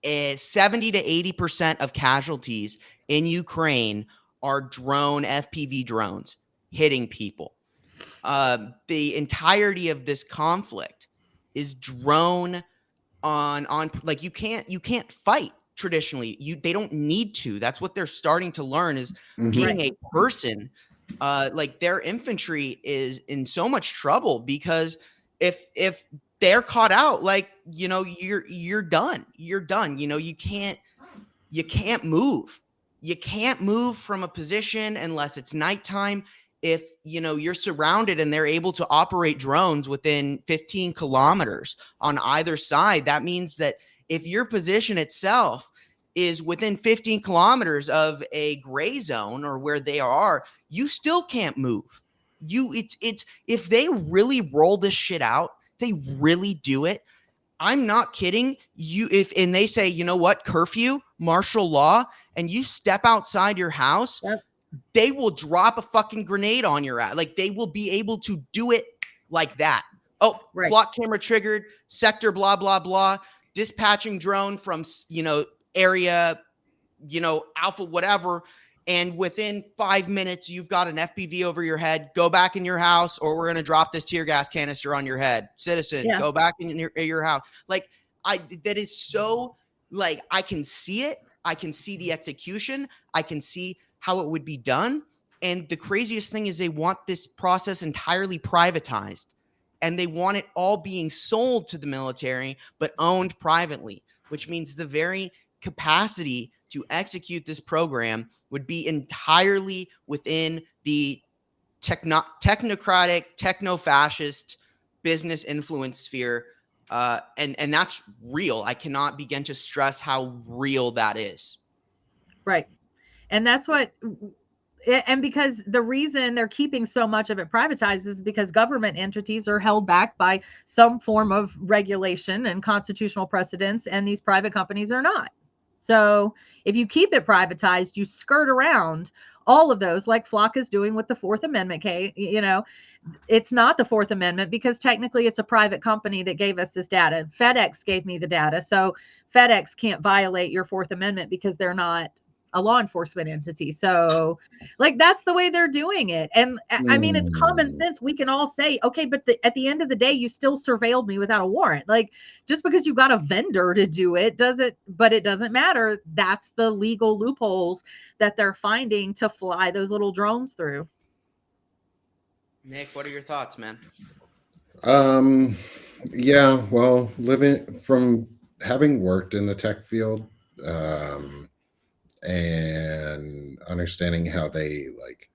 70 to 80% of casualties in Ukraine are FPV drones hitting people. The entirety of this conflict is drone on you can't fight traditionally. They don't need to. That's what they're starting to learn is being a person. Their infantry is in so much trouble because if they're caught out, you're done. You're done. You can't move. You can't move from a position unless it's nighttime. If you're surrounded and they're able to operate drones within 15 kilometers on either side, that means that if your position itself is within 15 kilometers of a gray zone or where they are, you still can't move. If they really roll this shit out, they really do it. I'm not kidding you. And they say, you know what, curfew, martial law, and you step outside your house, they will drop a fucking grenade on your ass. They will be able to do it like that. Oh, clock camera triggered, sector, blah, blah, blah, dispatching drone from, area, alpha, whatever. And within 5 minutes, you've got an FPV over your head. Go back in your house, or we're going to drop this tear gas canister on your head. Citizen, go back in your house. That is so, I can see it. I can see the execution. I can see how it would be done. And the craziest thing is they want this process entirely privatized. And they want it all being sold to the military, but owned privately, which means the very capacity to execute this program would be entirely within the technocratic, techno-fascist business influence sphere And that's real. I cannot begin to stress how real that is. Right. And that's what, and because the reason they're keeping so much of it privatized is because government entities are held back by some form of regulation and constitutional precedents, and these private companies are not. So if you keep it privatized, you skirt around all of those, like Flock is doing with the Fourth Amendment case. It's not the Fourth Amendment because technically it's a private company that gave us this data. FedEx gave me the data. So FedEx can't violate your Fourth Amendment because they're not a law enforcement entity. So, like, that's the way they're doing it. And I mean, it's common sense. We can all say, okay, but at the end of the day, you still surveilled me without a warrant. Like, just because you got a vendor to do it but it doesn't matter. That's the legal loopholes that they're finding to fly those little drones through. Nick, what are your thoughts, man? Yeah, well, living from having worked in the tech field, and understanding how they like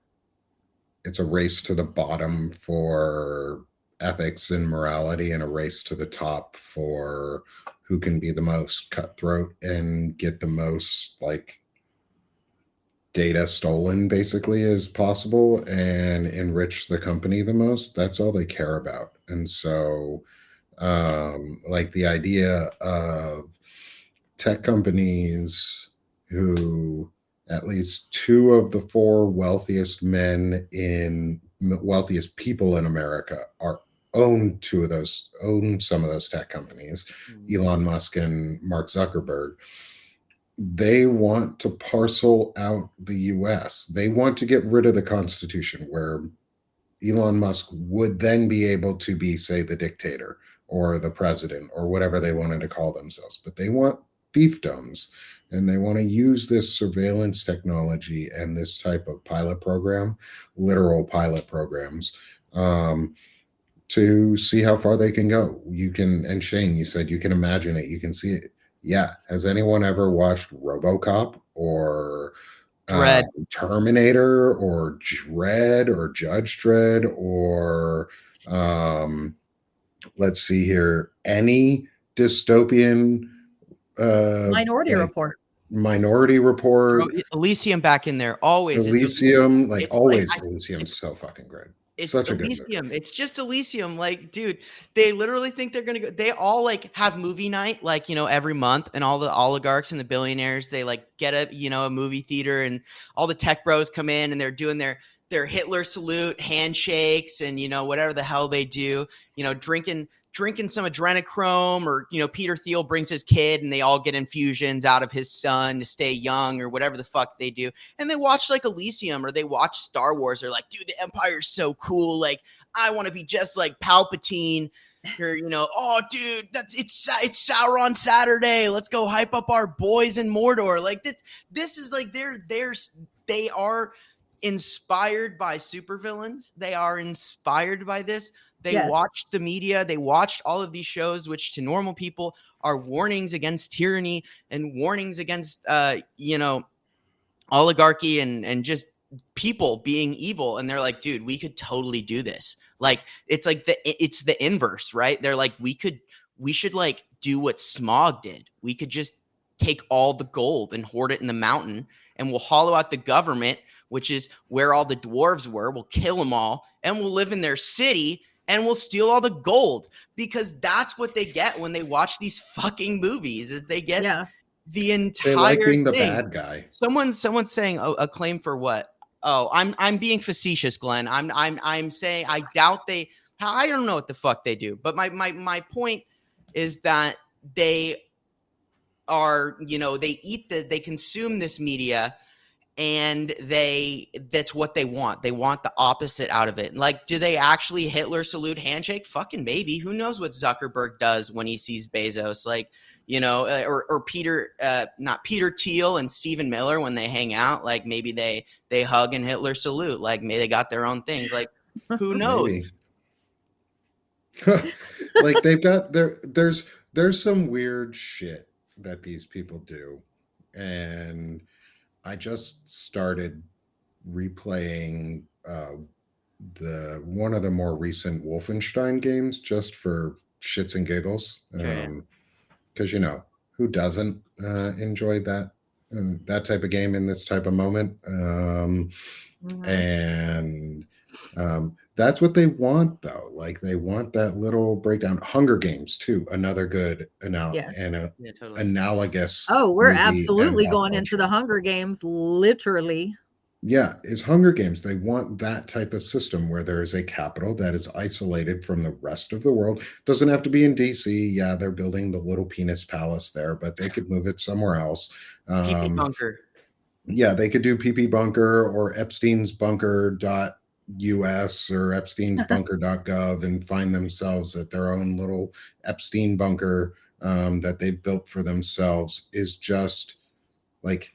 it's a race to the bottom for ethics and morality and a race to the top for who can be the most cutthroat and get the most like data stolen basically as possible and enrich the company the most. That's all they care about. And so like the idea of tech companies who at least two of the four wealthiest wealthiest people in America are own some of those tech companies, Elon Musk and Mark Zuckerberg. They want to parcel out the US. They want to get rid of the Constitution, where Elon Musk would then be able to be, say, the dictator or the president or whatever they wanted to call themselves. But they want fiefdoms, and they want to use this surveillance technology and this type of pilot program, literal pilot programs, to see how far they can go. You can, and Shane, you said you can imagine it, you can see it. Yeah. Has anyone ever watched RoboCop or Dread. Terminator or Dread or Judge Dredd or let's see here, any dystopian Minority like Report. Minority Report, Elysium back in there always. Elysium, like it's always. like, Elysium's so fucking great. It's Such a Elysium. good movie. It's just Elysium. Like, dude, they literally think they're gonna go. They all like have movie night, like, every month, and all the oligarchs and the billionaires, they like get a movie theater, and all the tech bros come in and they're doing their Hitler salute, handshakes, and whatever the hell they do, drinking some adrenochrome, or Peter Thiel brings his kid and they all get infusions out of his son to stay young, or whatever the fuck they do. And they watch like Elysium, or they watch Star Wars. They're like, dude, the Empire's so cool. Like, I want to be just like Palpatine. Or, oh, dude, it's Sauron Saturday. Let's go hype up our boys in Mordor. Like, this is like they are inspired by supervillains. They are inspired by this. They watched the media. They watched all of these shows, which to normal people are warnings against tyranny and warnings against, oligarchy and just people being evil. And they're like, dude, we could totally do this. Like, it's like it's the inverse, right? They're like, we should like do what Smog did. We could just take all the gold and hoard it in the mountain, and we'll hollow out the government, which is where all the dwarves were. We'll kill them all, and we'll live in their city, and we'll steal all the gold, because that's what they get when they watch these fucking movies. Is they get the entire they like being the thing. bad guy. Someone's saying a claim for what? Oh, I'm being facetious, Glenn. I'm saying I doubt I don't know what the fuck they do. But my point is that they are, they consume this media, and that's what they want. They want the opposite out of it. Like, do they actually Hitler salute handshake? Fucking maybe. Who knows what Zuckerberg does when he sees Bezos? Like, or Peter, not Peter Thiel and Stephen Miller, when they hang out, like maybe they hug and Hitler salute. Like, maybe they got their own things. Like, who knows? Like, they've got there's some weird shit that these people do, and I just started replaying the one of the more recent Wolfenstein games just for shits and giggles. Sure. Because, who doesn't enjoy that type of game in this type of moment? And that's what they want, though. Like, they want that little breakdown. Hunger Games, too, another good Yes. Totally. analogous. Oh, we're movie and absolutely pop going into the culture. Hunger Games, literally. Yeah, is Hunger Games. They want that type of system where there is a capital that is isolated from the rest of the world. Doesn't have to be in DC. Yeah, they're building the little penis palace there, but they could move it somewhere else. PP bunker. Yeah, they could do PP bunker or Epstein's bunker.us or Epstein's bunker.gov and find themselves at their own little Epstein bunker that they've built for themselves. Is just like,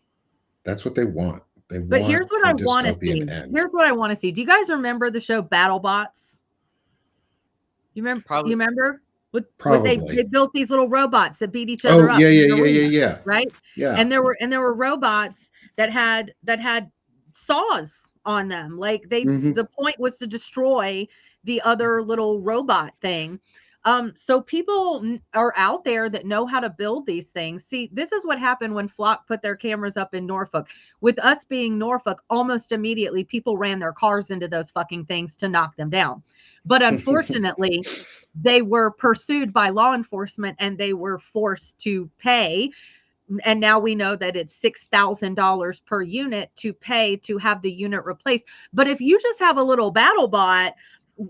that's what they want. They But want here's what a I want to dystopian see. end. Here's what I want to see. Do you guys remember the show BattleBots? You remember? Probably. You remember? What Probably. they built these little robots that beat each other up. Yeah. Right? Yeah. And there were robots that had saws on them. Like the point was to destroy the other little robot thing. So people are out there that know how to build these things. See, this is what happened when Flock put their cameras up in Norfolk. With us being Norfolk, almost immediately people ran their cars into those fucking things to knock them down. But unfortunately, they were pursued by law enforcement and they were forced to pay. And now we know that it's $6,000 per unit to pay to have the unit replaced. But if you just have a little battle bot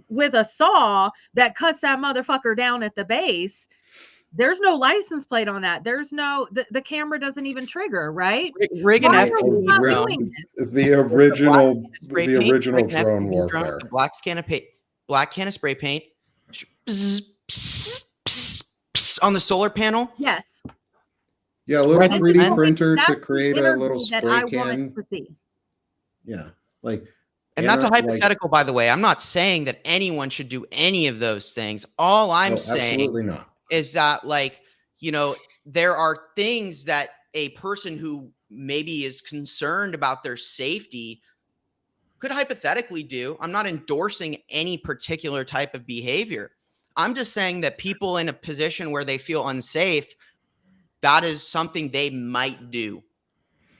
with a saw that cuts that motherfucker down at the base, there's no license plate on that. There's no, the camera doesn't even trigger, right? Rig and Why are we not drone. doing this? The original drone warfare. The black can of spray paint on the solar panel. Yes. Yeah, a little Right. 3D And printer to That's the create a energy little that spray I want can. to see. Yeah, like, And that's a hypothetical, by the way. I'm not saying that anyone should do any of those things. All I'm saying absolutely not. is that, like, there are things that a person who maybe is concerned about their safety could hypothetically do. I'm not endorsing any particular type of behavior. I'm just saying that people in a position where they feel unsafe, that is something they might do.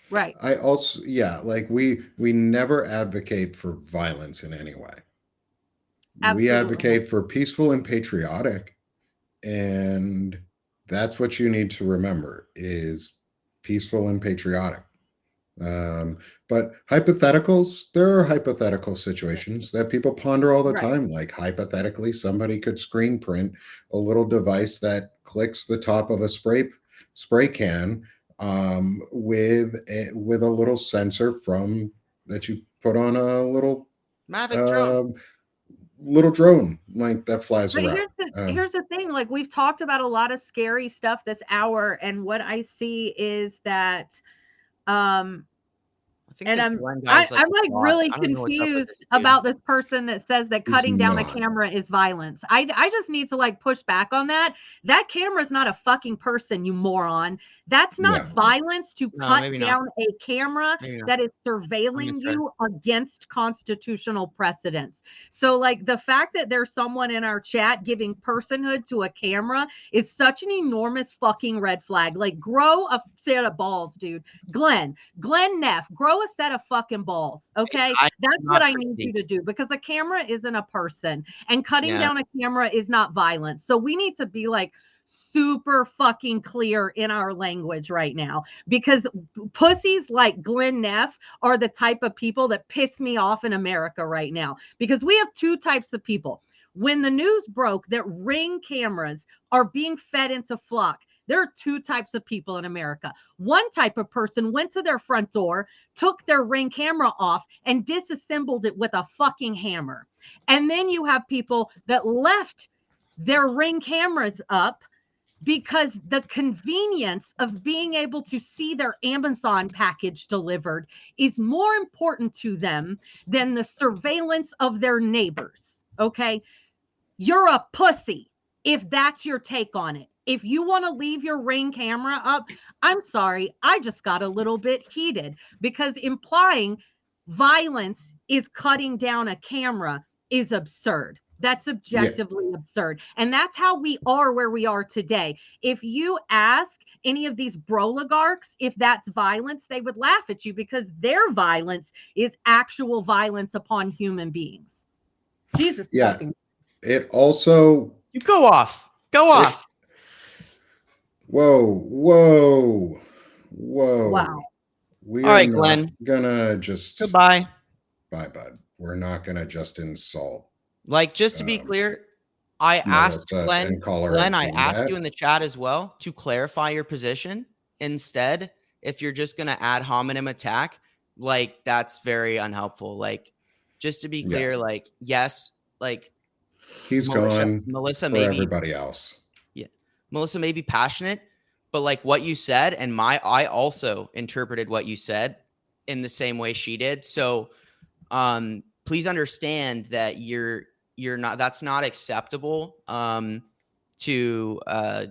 Right. I also, like, we never advocate for violence in any way. Absolutely. We advocate for peaceful and patriotic, and that's what you need to remember is peaceful and patriotic. But hypotheticals, there are hypothetical situations that people ponder all the time. Like, hypothetically, somebody could screen print a little device that clicks the top of a spray can with a little sensor that you put on a little Mavic drone. Little drone like that flies but around. Here's the thing. Like, we've talked about a lot of scary stuff this hour, and what I see is that and I'm like really confused about this person that says that cutting down a camera is violence. I just need to like push back on that. That camera is not a fucking person, you moron. That's not violence to cut down a camera that is surveilling you against constitutional precedents. So like the fact that there's someone in our chat giving personhood to a camera is such an enormous fucking red flag. Like, grow a set of balls, dude. Glenn Neff, grow a set of fucking balls. Okay. That's what I need you to do, because a camera isn't a person, and cutting down a camera is not violence. So we need to be like super fucking clear in our language right now, because pussies like Glenn Neff are the type of people that piss me off in America right now, because we have two types of people. When the news broke that Ring cameras are being fed into Flock, there are two types of people in America. One type of person went to their front door, took their Ring camera off, and disassembled it with a fucking hammer. And then you have people that left their Ring cameras up because the convenience of being able to see their Amazon package delivered is more important to them than the surveillance of their neighbors. Okay? You're a pussy if that's your take on it. If you want to leave your Ring camera up, I'm sorry, I just got a little bit heated, because implying violence is cutting down a camera is absurd. That's objectively absurd. And that's how we are where we are today. If you ask any of these broligarchs if that's violence, they would laugh at you because their violence is actual violence upon human beings. Jesus fucking Christ. It also... You go off. Go off. Whoa. Wow. We All are right, not Glenn. gonna just... Goodbye. Bye, bud. We're not gonna just insult. Like, just to be clear, I asked Melissa Glenn, and call her a I asked dingbat. you in the chat as well to clarify your position. Instead, if you're just going to ad hominem attack, like, that's very unhelpful. Like, just to be clear, like, yes, like, he's gone Melissa for maybe everybody else. Yeah. Melissa may be passionate, but like what you said, and I also interpreted what you said in the same way she did. So please understand that you're not, that's not acceptable to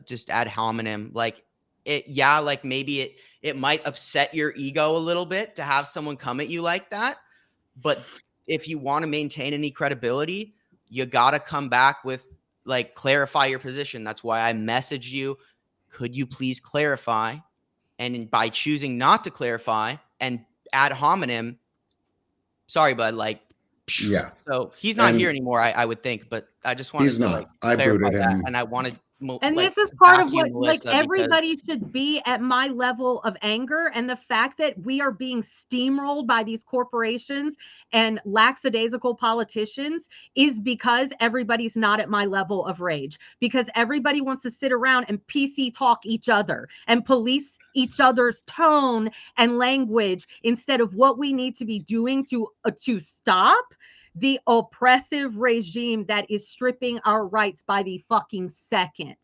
just ad hominem. Like like maybe it might upset your ego a little bit to have someone come at you like that, but if you want to maintain any credibility, you got to come back with, like, clarify your position. That's why I messaged you. Could you please clarify? And by choosing not to clarify and ad hominem, sorry, bud, like, yeah. So he's not here anymore, I would think, but I just wanted he's to not. like I clarify booted that, him. and I wanted and like, this is part of back you, what, like, Melissa, because everybody should be at my level of anger. And the fact that we are being steamrolled by these corporations and lackadaisical politicians is because everybody's not at my level of rage, because everybody wants to sit around and PC talk each other and police each other's tone and language instead of what we need to be doing to stop the oppressive regime that is stripping our rights by the fucking second.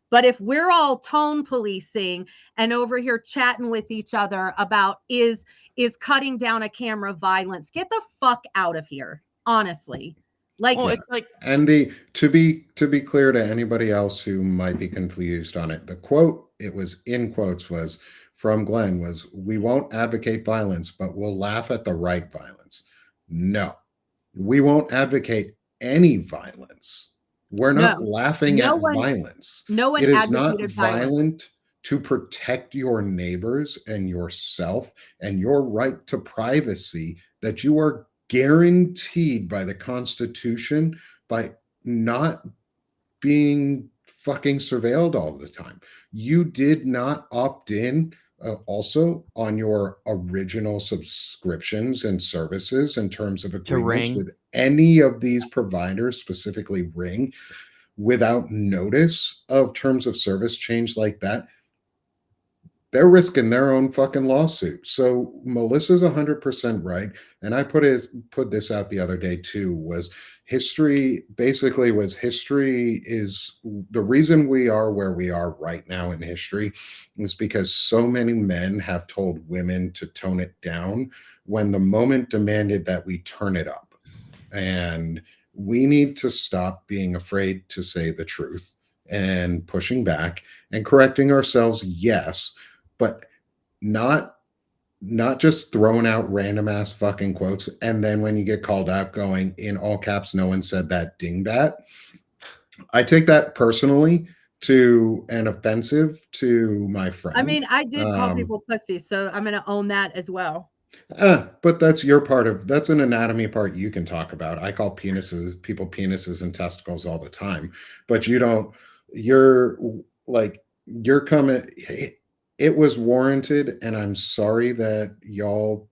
But if we're all tone policing and over here chatting with each other about is cutting down a camera violence, get the fuck out of here, honestly. Like, well, it's like, and to be clear to anybody else who might be confused on it, the quote, it was in quotes, was from Glenn, was, "We won't advocate violence, but we'll laugh at the right violence." No, we won't advocate any violence. We're not laughing at violence. No one it is not violent to protect your neighbors and yourself and your right to privacy that you are guaranteed by the Constitution by not being fucking surveilled all the time. You did not opt in also on your original subscriptions and services in terms of agreements with any of these providers, specifically Ring, without notice of terms of service change like that. They're risking their own fucking lawsuit. So Melissa's 100% right. And I put this out the other day too, was history is the reason we are where we are right now in history is because so many men have told women to tone it down when the moment demanded that we turn it up. And we need to stop being afraid to say the truth and pushing back and correcting ourselves. Yes, but not just throwing out random ass fucking quotes. And then when you get called out going in all caps, "No one said that, dingbat." I take that personally to an offensive to my friend. I mean, I did call people pussy, so I'm going to own that as well. But that's that's an anatomy part you can talk about. I call people penises and testicles all the time, but you're coming. It was warranted, and I'm sorry that y'all,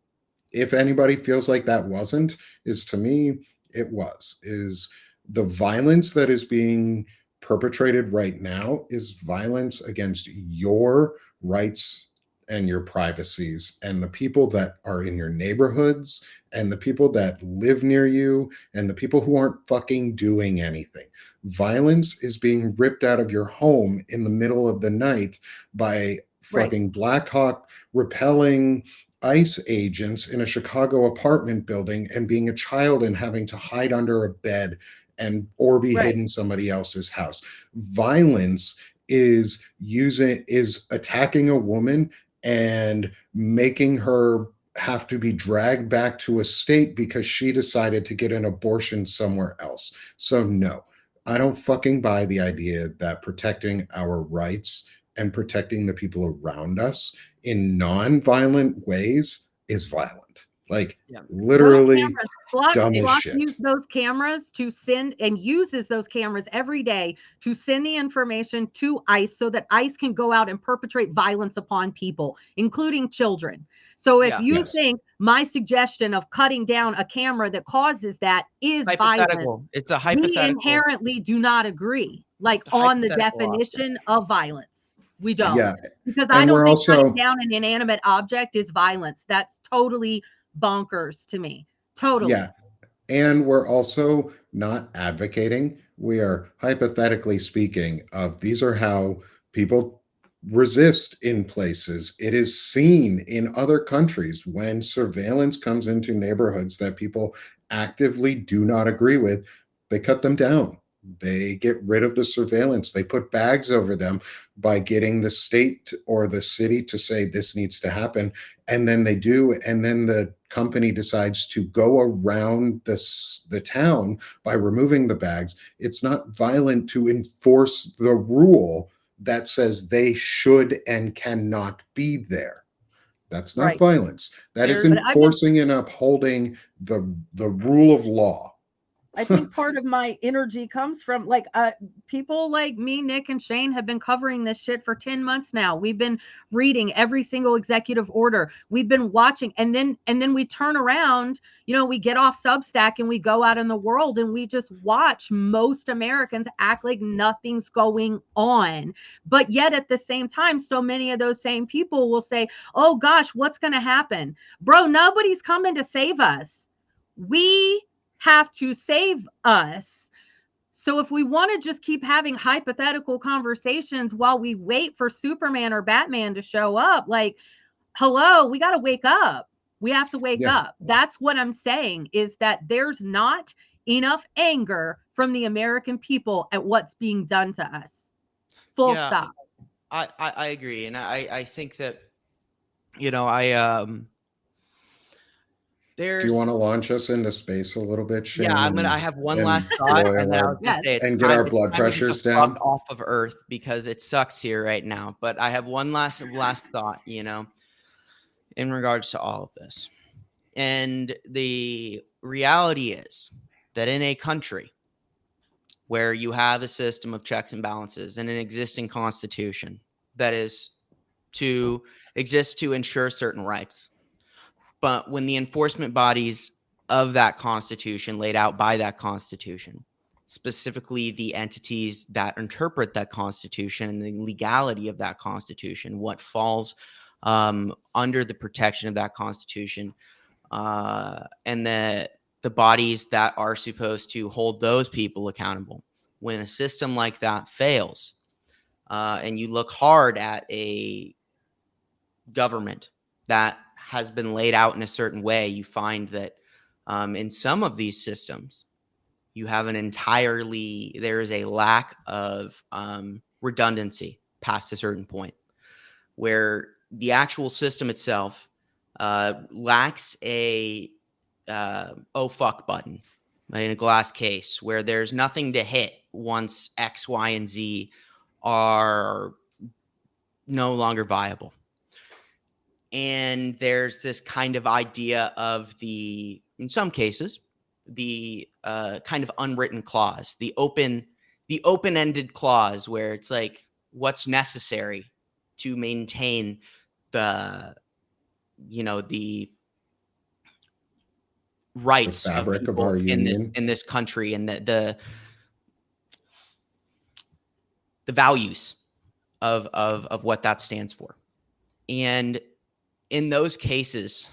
if anybody feels like that wasn't, to me, it was. Is the violence that is being perpetrated right now is violence against your rights and your privacies and the people that are in your neighborhoods and the people that live near you and the people who aren't fucking doing anything. Violence is being ripped out of your home in the middle of the night by fucking Black Hawk repelling ICE agents in a Chicago apartment building and being a child and having to hide under a bed or be hidden in somebody else's house. Violence is attacking a woman and making her have to be dragged back to a state because she decided to get an abortion somewhere else. So no, I don't fucking buy the idea that protecting our rights and protecting the people around us in non-violent ways is violent. Like Yeah. Those literally cameras, dumb as Flock shit. use those cameras to send and uses those cameras every day to send the information to ICE so that ICE can go out and perpetrate violence upon people, including children. So if Yeah. you Yes. think my suggestion of cutting down a camera that causes that is violent, Hypothetical. It's a we hypothetical. inherently do not agree, like on the Hypothetical option. definition of violence. We don't. Yeah. Because I And don't we're think cutting also, down an inanimate object is violence. That's totally bonkers to me. Totally. yeah. And we're also not advocating. We are hypothetically speaking of these are how people resist in places. It is seen in other countries when surveillance comes into neighborhoods that people actively do not agree with, they cut them down. They get rid of the surveillance. They put bags over them by getting the state or the city to say this needs to happen. And then they do. And then the company decides to go around the town by removing the bags. It's not violent to enforce the rule that says they should and cannot be there. That's not Right. violence. That is There's- But I've been enforcing and upholding the rule of law. I think part of my energy comes from like people like me, Nick, and Shane have been covering this shit for 10 months now. We've been reading every single executive order. We've been watching, and then we turn around, we get off Substack and we go out in the world and we just watch most Americans act like nothing's going on. But yet at the same time, so many of those same people will say, "Oh gosh, what's going to happen?" Bro, nobody's coming to save us. We have to save us. So if we want to just keep having hypothetical conversations while we wait for Superman or Batman to show up, like, hello, we got to wake up. We have to wake Yeah. up. That's what I'm saying, is that there's not enough anger from the American people at what's being done to us. Full stop. I agree. And I think that, Do there's, you want to launch us into space a little bit, Shane? I have one and last thought, boil and then I was our gonna say and get our blood it's time to get pressures the fuck down? off of Earth because it sucks here right now. But I have one last thought, in regards to all of this. And the reality is that in a country where you have a system of checks and balances and an existing constitution that is to exist to ensure certain rights, but when the enforcement bodies of that constitution laid out by that constitution, specifically the entities that interpret that constitution and the legality of that constitution, what falls under the protection of that constitution, and the bodies that are supposed to hold those people accountable. When a system like that fails, and you look hard at a government that has been laid out in a certain way, you find that in some of these systems, you have there is a lack of redundancy past a certain point, where the actual system itself lacks a oh fuck button in a glass case where there's nothing to hit once X, Y, and Z are no longer viable. And there's this kind of idea of in some cases, the kind of unwritten clause, the open-ended clause where it's like what's necessary to maintain the rights The of fabric of people our union. in this country, and the values of what that stands for. And in those cases,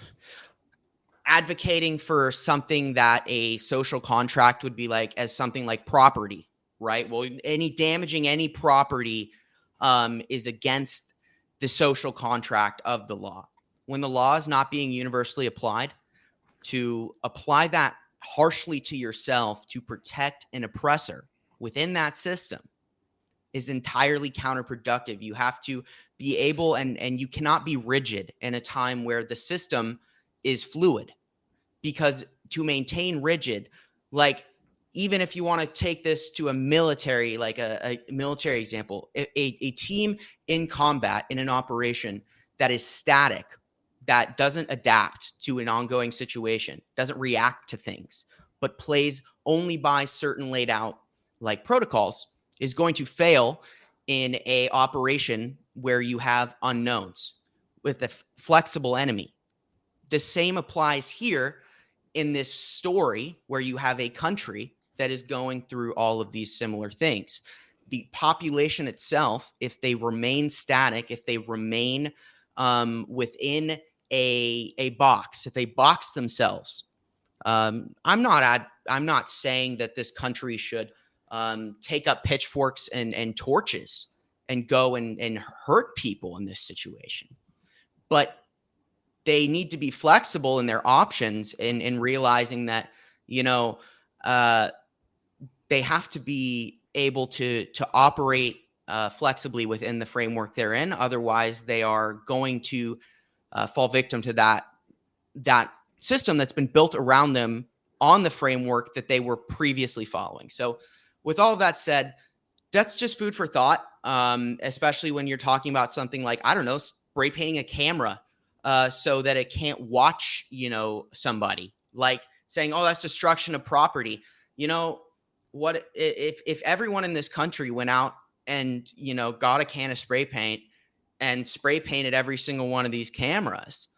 advocating for something that a social contract would be like, as something like property, right? Well, damaging any property is against the social contract of the law. When the law is not being universally applied, to apply that harshly to yourself to protect an oppressor within that system is entirely counterproductive. You have to be able, and you cannot be rigid in a time where the system is fluid, because to maintain rigid, like, even if you want to take this to a military, like a military example, a team in combat, in an operation that is static, that doesn't adapt to an ongoing situation, doesn't react to things, but plays only by certain laid out like protocols, is going to fail in a operation where you have unknowns with a flexible enemy. The same applies here in this story, where you have a country that is going through all of these similar things. The population itself, if they remain static, if they remain within a box, if they box themselves, I'm not saying that this country should take up pitchforks and torches and go and hurt people in this situation, but they need to be flexible in their options, and realizing that, they have to be able to operate flexibly within the framework they're in. Otherwise, they are going to fall victim to that system that's been built around them on the framework that they were previously following. So with all of that said, that's just food for thought, especially when you're talking about something like, I don't know, spray painting a camera so that it can't watch, somebody, like saying, oh, that's destruction of property. What if everyone in this country went out and, got a can of spray paint and spray painted every single one of these cameras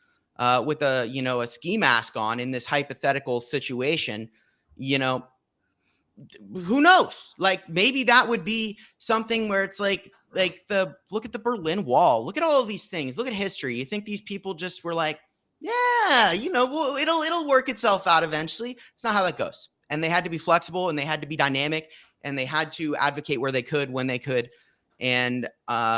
with a ski mask on in this hypothetical situation, who knows? Like, maybe that would be something where it's like look at the Berlin Wall, look at all of these things, look at history. You think these people just were like, yeah, well, it'll work itself out eventually? It's not how that goes. And they had to be flexible, and they had to be dynamic, and they had to advocate where they could, when they could. And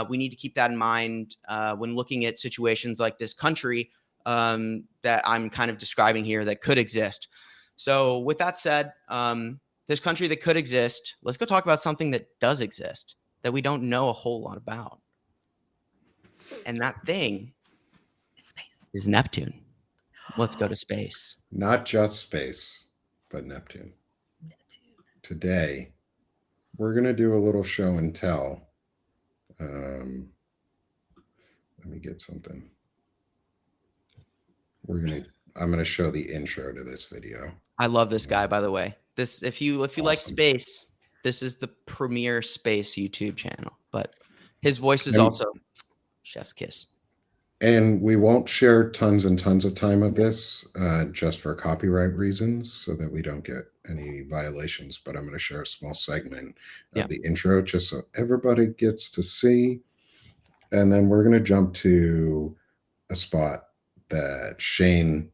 we need to keep that in mind when looking at situations like this country that I'm kind of describing here that could exist. So with that said, this country that could exist, let's go talk about something that does exist that we don't know a whole lot about. And that thing is Neptune. Let's go to space. Not just space, but Neptune. Today, we're going to do a little show and tell. Let me get something. I'm going to show the intro to this video. I love this guy, by the way. This, if you Awesome. like space, this is the premier space YouTube channel. But his voice is also chef's kiss. And we won't share tons and tons of time of this just for copyright reasons, so that we don't get any violations. But I'm going to share a small segment of the intro just so everybody gets to see. And then we're going to jump to a spot that Shane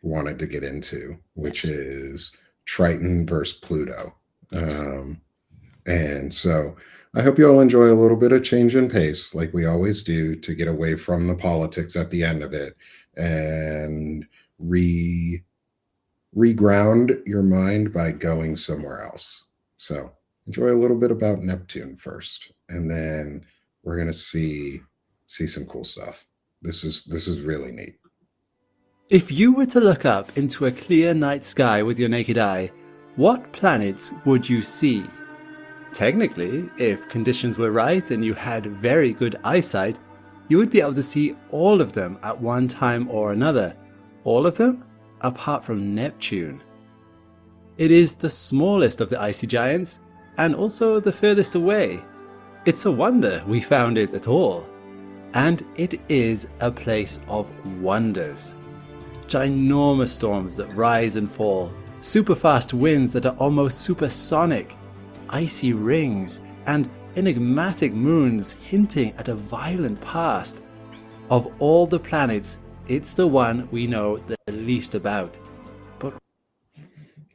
wanted to get into, which is Triton versus Pluto. And so I hope you all enjoy a little bit of change in pace, like we always do, to get away from the politics at the end of it and reground your mind by going somewhere else. So enjoy a little bit about Neptune first, and then we're going to see some cool stuff. This is really neat. If you were to look up into a clear night sky with your naked eye, what planets would you see? Technically, if conditions were right and you had very good eyesight, you would be able to see all of them at one time or another. All of them, apart from Neptune. It is the smallest of the icy giants, and also the furthest away. It's a wonder we found it at all. And it is a place of wonders. Ginormous storms that rise and fall, super fast winds that are almost supersonic, icy rings, and enigmatic moons hinting at a violent past. Of all the planets, it's the one we know the least about. But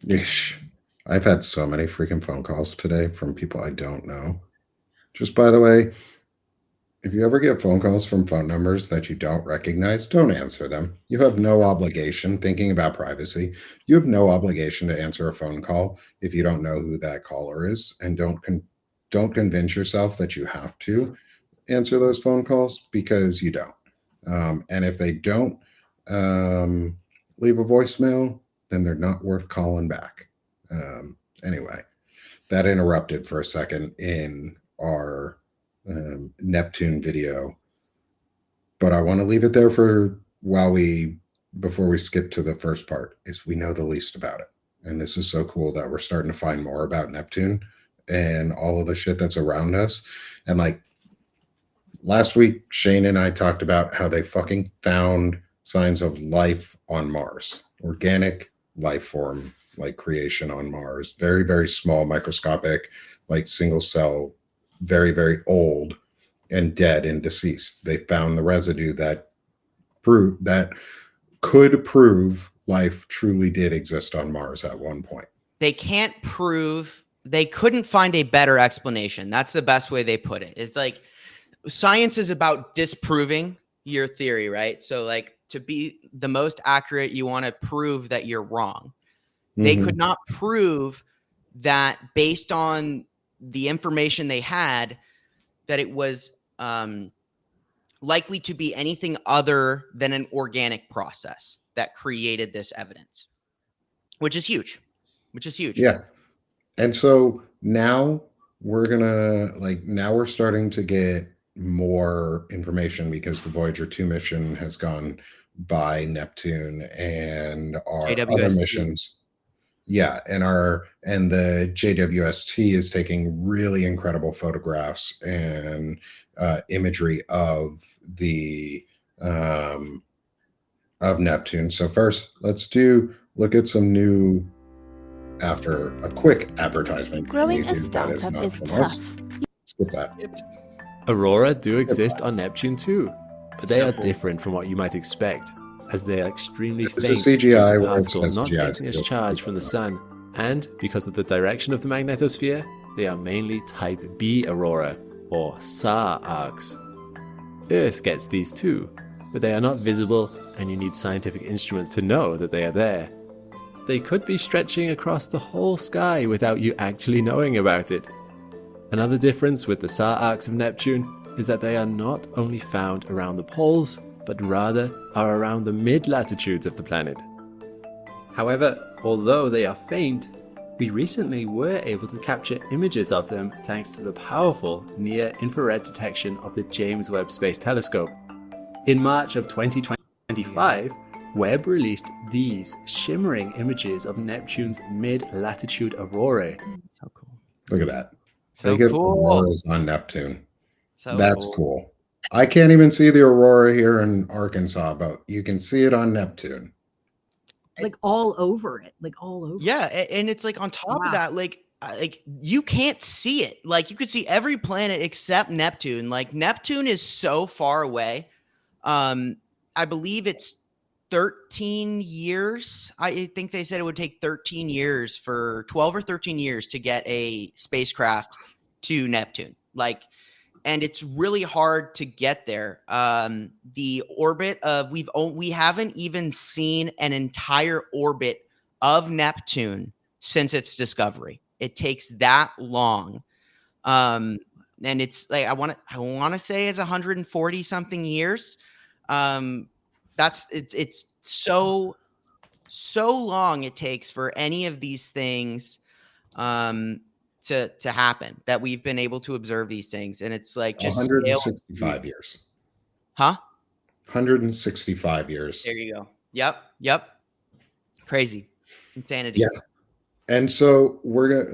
Yeesh. I've had so many freaking phone calls today from people I don't know. Just by the way, if you ever get phone calls from phone numbers that you don't recognize, don't answer them. You have no obligation, thinking about privacy. You have no obligation to answer a phone call if you don't know who that caller is, and don't convince yourself that you have to answer those phone calls, because you don't. And if they don't leave a voicemail, then they're not worth calling back. Anyway, that interrupted for a second in our Neptune video, but I want to leave it there for before we skip to the first part, is we know the least about it. And this is so cool that we're starting to find more about Neptune and all of the shit that's around us. And like last week, Shane and I talked about how they fucking found signs of life on Mars, organic life form, like creation on Mars, very, very small, microscopic, like single cell, very, very old and dead and deceased. They found the residue that could prove life truly did exist on Mars at one point. They couldn't find a better explanation. That's the best way they put it. It's like science is about disproving your theory, right? So like to be the most accurate, you want to prove that you're wrong. They could not prove that based on the information they had that it was likely to be anything other than an organic process that created this evidence, which is huge. Yeah. And so now we're starting to get more information because the Voyager 2 mission has gone by Neptune and our other missions. Yeah, and the JWST is taking really incredible photographs and imagery of the of Neptune. So first, let's look at some new after a quick advertisement. Growing a startup is tough. Skip that. Aurora do exist on Neptune too, but they are different from what you might expect, as they are extremely faint due to particles not getting as charge from the sun, and because of the direction of the magnetosphere, they are mainly type B aurora, or SAR arcs. Earth gets these too, but they are not visible and you need scientific instruments to know that they are there. They could be stretching across the whole sky without you actually knowing about it. Another difference with the SAR arcs of Neptune is that they are not only found around the poles, but rather are around the mid-latitudes of the planet. However, although they are faint, we recently were able to capture images of them thanks to the powerful near-infrared detection of the James Webb Space Telescope. In March of 2025, Webb released these shimmering images of Neptune's mid-latitude aurorae. So cool. Look at that. So they get cool. auroras on Neptune. That's cool. I can't even see the aurora here in Arkansas, but you can see it on Neptune. Like all over it. Yeah, and it's like on top of that, like you can't see it. Like you could see every planet except Neptune. Like Neptune is so far away. I believe it's 13 years. I think they said it would take 13 years for 12 or 13 years to get a spacecraft to Neptune. Like, and it's really hard to get there. The orbit of we haven't even seen an entire orbit of Neptune since its discovery. It takes that long. And it's like I want to say it's 140 something years. It's so long it takes for any of these things to happen that we've been able to observe these things, and it's like just 165 years. Huh? 165 years. There you go. Yep. Crazy. Insanity. Yeah. And so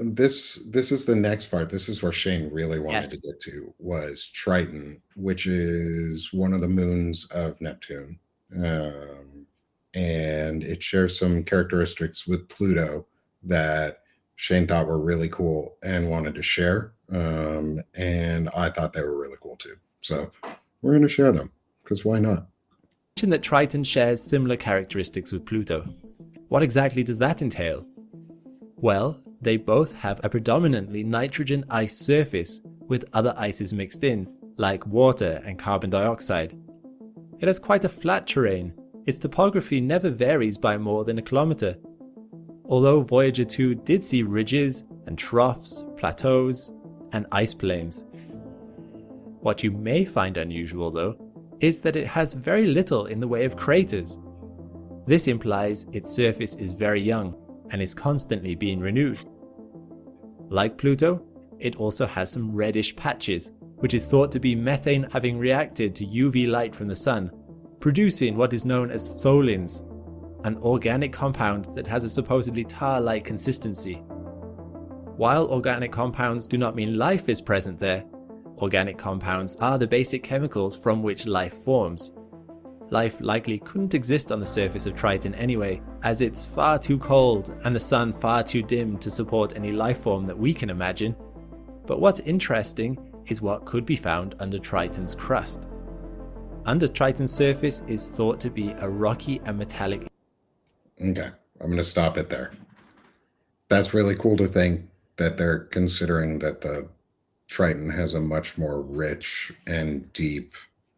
this is the next part. This is where Shane really wanted to get to, was Triton, which is one of the moons of Neptune. And it shares some characteristics with Pluto that Shane thought were really cool and wanted to share. And I thought they were really cool too. So we're going to share them because why not? Mention that Triton shares similar characteristics with Pluto. What exactly does that entail? Well, they both have a predominantly nitrogen ice surface with other ices mixed in, like water and carbon dioxide. It has quite a flat terrain. Its topography never varies by more than a kilometer. Although Voyager 2 did see ridges and troughs, plateaus, and ice plains. What you may find unusual though, is that it has very little in the way of craters, This implies its surface is very young and is constantly being renewed. Like Pluto, it also has some reddish patches, which is thought to be methane having reacted to UV light from the sun, producing what is known as tholins, an organic compound that has a supposedly tar-like consistency. While organic compounds do not mean life is present there, organic compounds are the basic chemicals from which life forms. Life likely couldn't exist on the surface of Triton anyway, as it's far too cold and the sun far too dim to support any life form that we can imagine. But what's interesting is what could be found under Triton's crust. Under Triton's surface is thought to be a rocky and metallic. Okay, I'm going to stop it there. That's really cool to think that they're considering that the Triton has a much more rich and deep,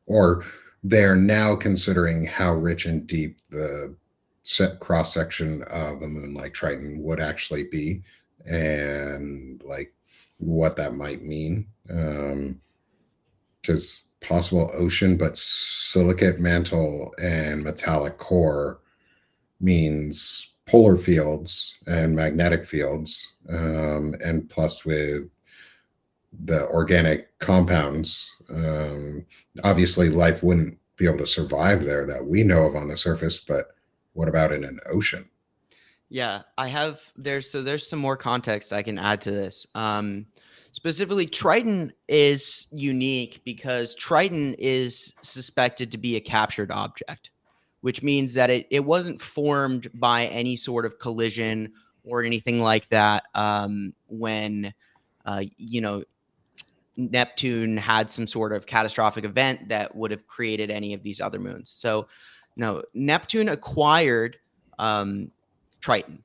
or they're now considering how rich and deep the cross-section of a moon like Triton would actually be, and like what that might mean. Because possible ocean, but silicate mantle and metallic core means polar fields and magnetic fields, and plus with the organic compounds, obviously life wouldn't be able to survive there that we know of on the surface, but what about in an ocean? Yeah, there's some more context I can add to this. Specifically, Triton is unique because Triton is suspected to be a captured object, which means that it wasn't formed by any sort of collision or anything like that when Neptune had some sort of catastrophic event that would have created any of these other moons. So, no, Neptune acquired Triton.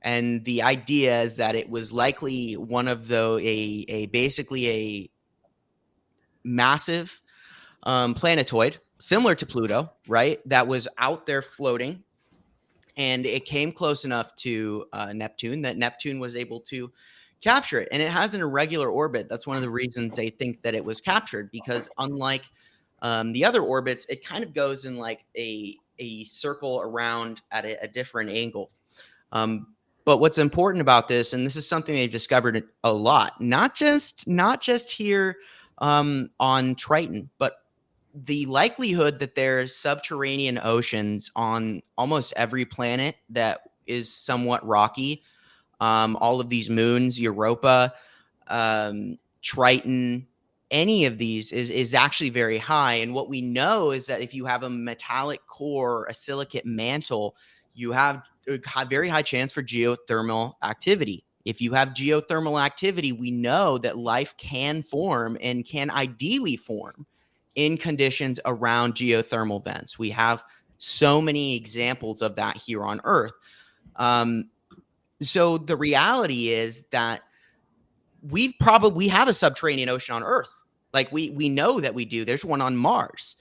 And the idea is that it was likely one of basically a massive planetoid, similar to Pluto, right? That was out there floating, and it came close enough to Neptune that Neptune was able to capture it. And it has an irregular orbit. That's one of the reasons they think that it was captured, because unlike the other orbits, it kind of goes in like a circle around at a different angle. But what's important about this, and this is something they've discovered a lot, not just here on Triton, but the likelihood that there's subterranean oceans on almost every planet that is somewhat rocky, all of these moons, Europa, Triton, any of these is actually very high. And what we know is that if you have a metallic core, a silicate mantle, you have a very high chance for geothermal activity. If you have geothermal activity, we know that life can form and can ideally form in conditions around geothermal vents. We have so many examples of that here on Earth. So the reality is that we have a subterranean ocean on Earth. Like we know that we do. There's one on Mars.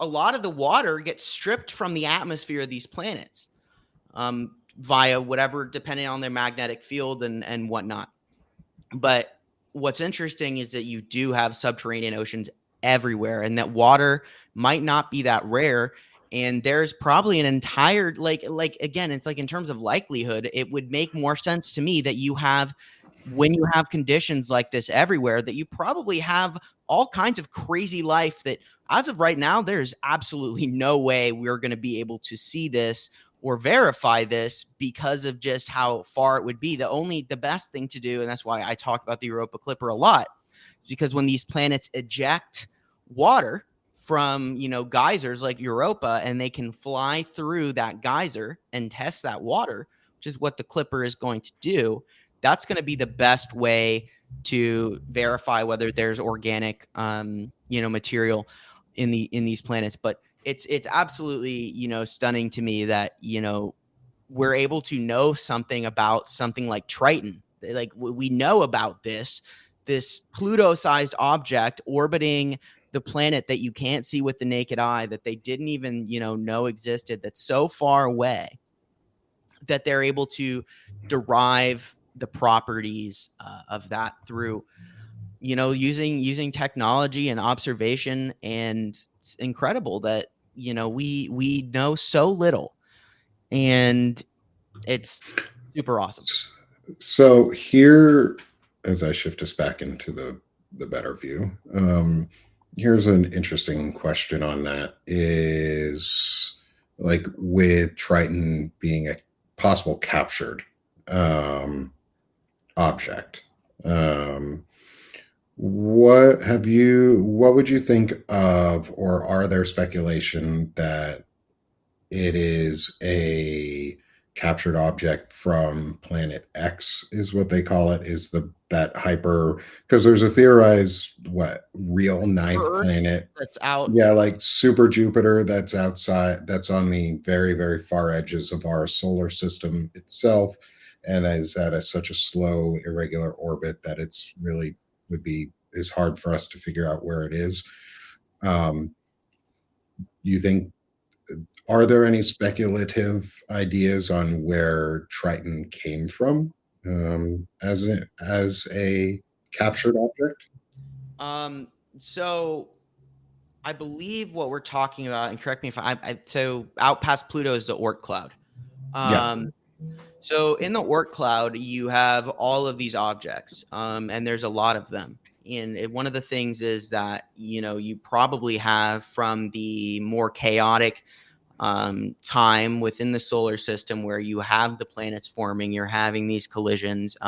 A lot of the water gets stripped from the atmosphere of these planets via whatever, depending on their magnetic field and whatnot. But what's interesting is that you do have subterranean oceans everywhere, and that water might not be that rare. And there's probably an entire, like again, it's like in terms of likelihood, it would make more sense to me that when you have conditions like this everywhere, that you probably have all kinds of crazy life that as of right now, there's absolutely no way we're going to be able to see this or verify this because of just how far it would be. The best thing to do, and that's why I talk about the Europa Clipper a lot, because when these planets eject water from, geysers like Europa, and they can fly through that geyser and test that water, which is what the Clipper is going to do, that's going to be the best way to verify whether there's organic, material in these planets. But it's absolutely, stunning to me that, we're able to know something about something like Triton. Like we know about this Pluto-sized object orbiting the planet that you can't see with the naked eye, that they didn't even, know existed, that's so far away that they're able to derive the properties of that through, using technology and observation. And it's incredible that we know so little, and it's super awesome. So here, as I shift us back into the better view, here's an interesting question on that: is like with Triton being a possible captured object. What would you think of, or are there speculation that it is a captured object from planet X, is what they call it, is that hyper, because there's a theorized real ninth Earth planet. that's out. Yeah, like super Jupiter, that's outside, that's on the very, very far edges of our solar system itself, and is at such a slow, irregular orbit that it's really is hard for us to figure out where it is. You think, are there any speculative ideas on where Triton came from as a captured object? So I believe what we're talking about, and correct me if so out past Pluto is the Oort cloud. Yeah. So in the Oort cloud, you have all of these objects, and there's a lot of them. And one of the things is that, you probably have from the more chaotic time within the solar system where you have the planets forming, you're having these collisions.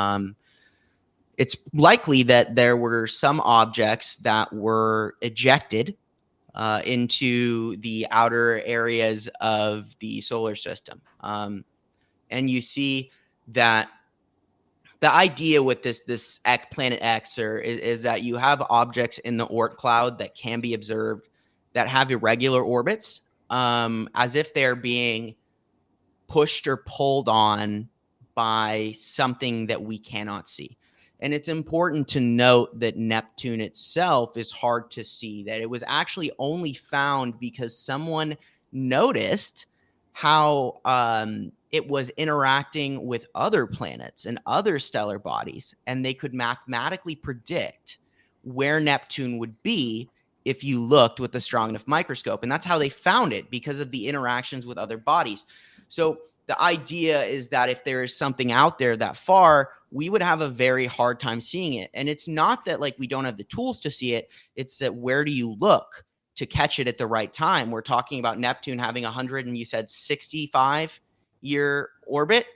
It's likely that there were some objects that were ejected into the outer areas of the solar system. And you see that the idea with this planet X is that you have objects in the Oort cloud that can be observed that have irregular orbits, as if they're being pushed or pulled on by something that we cannot see. And it's important to note that Neptune itself is hard to see, that it was actually only found because someone noticed how it was interacting with other planets and other stellar bodies, and they could mathematically predict where Neptune would be if you looked with a strong enough microscope. And that's how they found it, because of the interactions with other bodies. So the idea is that if there is something out there that far, we would have a very hard time seeing it. And it's not that like we don't have the tools to see it. It's that where do you look to catch it at the right time? We're talking about Neptune having 100 and you said 65-year orbit,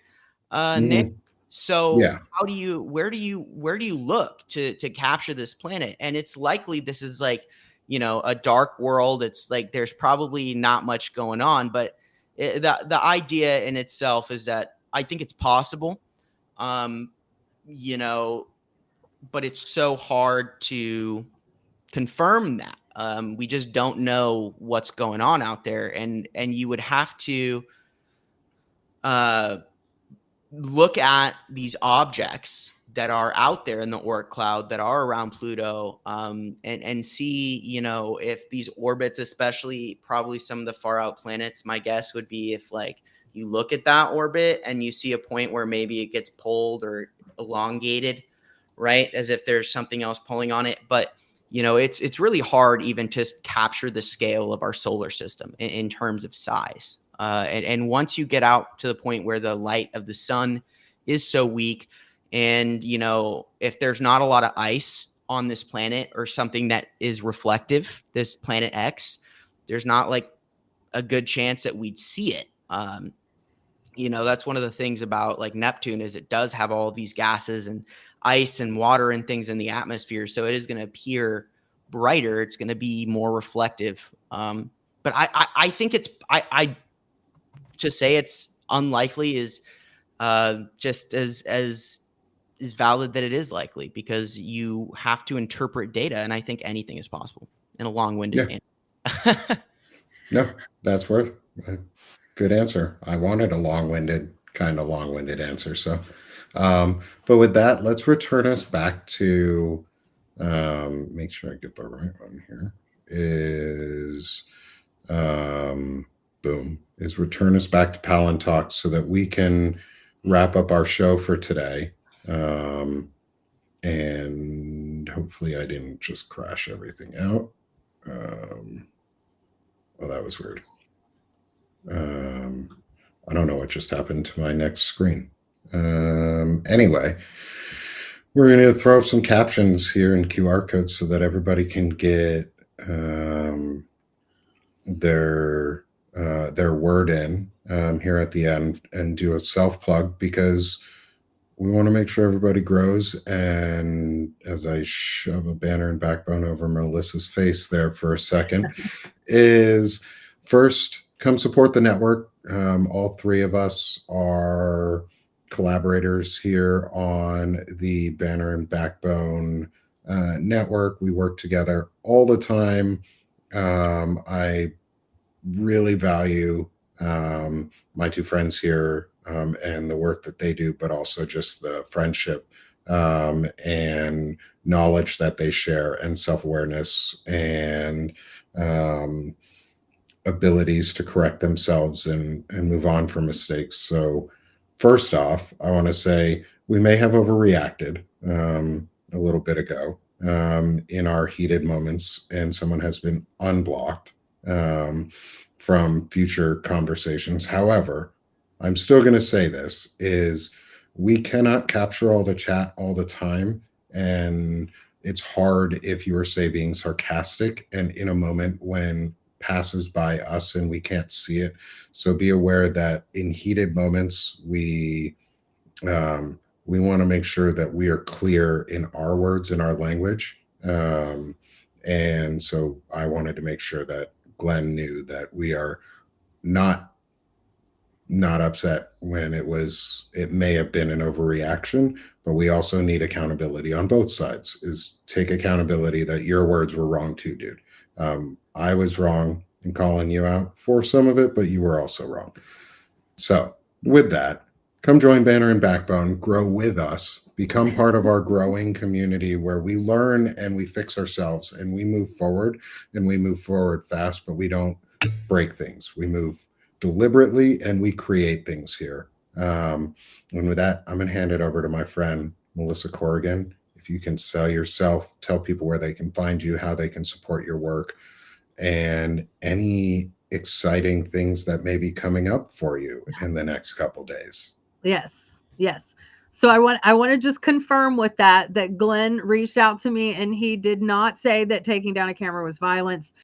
Nick. So Yeah. where do you look to capture this planet? And it's likely this is like, a dark world. It's like there's probably not much going on, but the idea in itself is that I think it's possible, but it's so hard to confirm that. We just don't know what's going on out there, and you would have to look at these objects that are out there in the Oort cloud that are around Pluto, and see, if these orbits, especially probably some of the far out planets, my guess would be if like you look at that orbit and you see a point where maybe it gets pulled or elongated, right? As if there's something else pulling on it. But, it's really hard even to capture the scale of our solar system in terms of size. And once you get out to the point where the light of the sun is so weak, and, if there's not a lot of ice on this planet or something that is reflective, this planet X, there's not like a good chance that we'd see it. That's one of the things about like Neptune is it does have all these gases and ice and water and things in the atmosphere. So it is going to appear brighter. It's going to be more reflective. But I think to say it's unlikely is just as valid that it is likely, because you have to interpret data, and I think anything is possible in a long-winded manner. No, that's worth a good answer. I wanted a long-winded answer. So, but with that, let's return us back to make sure I get the right one here. Is return us back to Palantalk so that we can wrap up our show for today. And hopefully I didn't just crash everything out. Oh, that was weird. I don't know what just happened to my next screen. Anyway, we're going to throw up some captions here in QR codes so that everybody can get their word in here at the end, and do a self plug, because we want to make sure everybody grows. And as I shove a banner and backbone over Melissa's face there for a second, is first, come support the network. All three of us are collaborators here on the Banner and Backbone network. We work together all the time. I really value my two friends here and the work that they do, but also just the friendship and knowledge that they share, and self-awareness, and abilities to correct themselves and move on from mistakes. So first off, I want to say we may have overreacted a little bit ago in our heated moments, and someone has been unblocked from future conversations. However, I'm still going to say this is we cannot capture all the chat all the time, and it's hard if you are, say, being sarcastic and in a moment when passes by us and we can't see it. So be aware that in heated moments, we want to make sure that we are clear in our words and our language. And so I wanted to make sure that Glenn knew that we are not upset when it may have been an overreaction, but we also need accountability on both sides. Is take accountability that your words were wrong too, dude. I was wrong in calling you out for some of it, but you were also wrong. So with that, come join Banner and Backbone, grow with us, become part of our growing community where we learn and we fix ourselves and we move forward, and we move forward fast, but we don't break things. We move deliberately and we create things here. And with that, I'm going to hand it over to my friend, Melissa Corrigan. If you can sell yourself, tell people where they can find you, how they can support your work, and any exciting things that may be coming up for you in the next couple days. Yes. So I want to just confirm with that Glenn reached out to me and he did not say that taking down a camera was violence.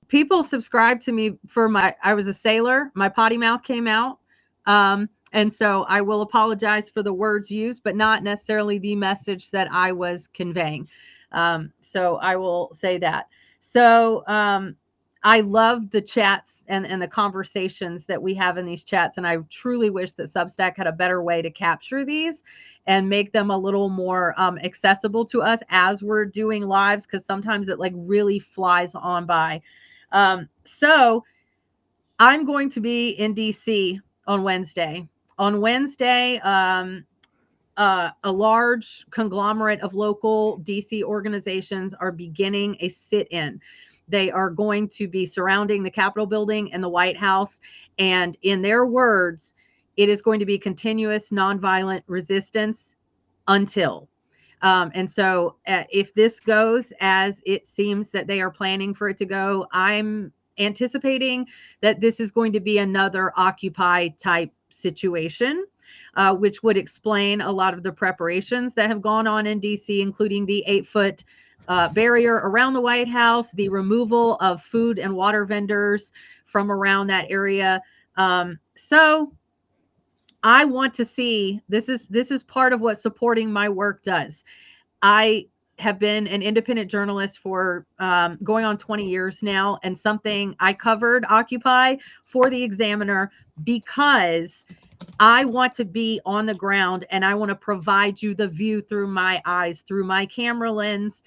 People subscribe to me for I was a sailor, my potty mouth came out. And so I will apologize for the words used, but not necessarily the message that I was conveying. So I will say that. So I love the chats and the conversations that we have in these chats. And I truly wish that Substack had a better way to capture these and make them a little more accessible to us as we're doing lives, because sometimes it like really flies on by. So I'm going to be in DC on Wednesday. On Wednesday, a large conglomerate of local DC organizations are beginning a sit-in. They are going to be surrounding the Capitol building and the White House. And in their words, it is going to be continuous nonviolent resistance until. And so if this goes as it seems that they are planning for it to go, I'm anticipating that this is going to be another Occupy type situation, which would explain a lot of the preparations that have gone on in DC, including the 8-foot barrier around the White House, the removal of food and water vendors from around that area. So I want to see, this is part of what supporting my work does. I have been an independent journalist for going on 20 years now, and something I covered Occupy for the Examiner because I want to be on the ground and I want to provide you the view through my eyes, through my camera lens,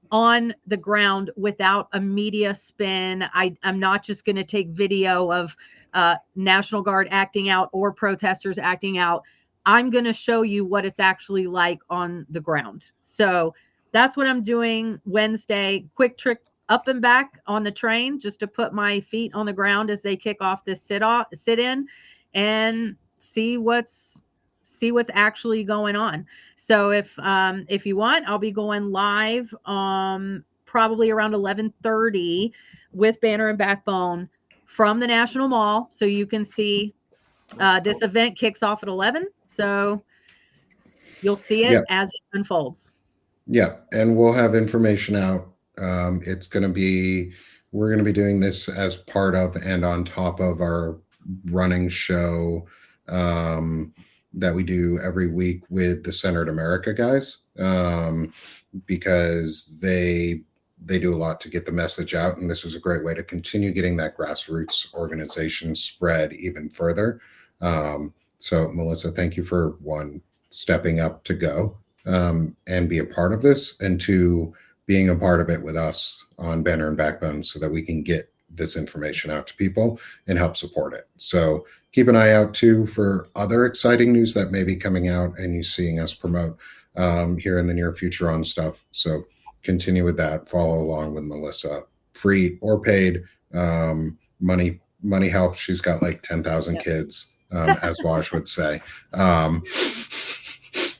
on the ground without a media spin. I'm not just going to take video of National Guard acting out or protesters acting out. I'm going to show you what it's actually like on the ground. So that's what I'm doing Wednesday. Quick trick up and back on the train just to put my feet on the ground as they kick off this sit-in and see what's actually going on. So if you want, I'll be going live probably around 11:30 with Banner and Backbone from the National Mall. So you can see this event kicks off at 11. So you'll see it as it unfolds. Yeah, and we'll have information out. We're going to be doing this as part of and on top of our running show that we do every week with the Centered America guys, because they do a lot to get the message out, and this is a great way to continue getting that grassroots organization spread even further. So Melissa, thank you for stepping up to go and be a part of this, and two, being a part of it with us on Banner and Backbone so that we can get this information out to people and help support it. So keep an eye out too for other exciting news that may be coming out and you seeing us promote here in the near future on stuff. So continue with that. Follow along with Melissa, free or paid. Money helps. She's got like 10,000 kids, as Wash would say.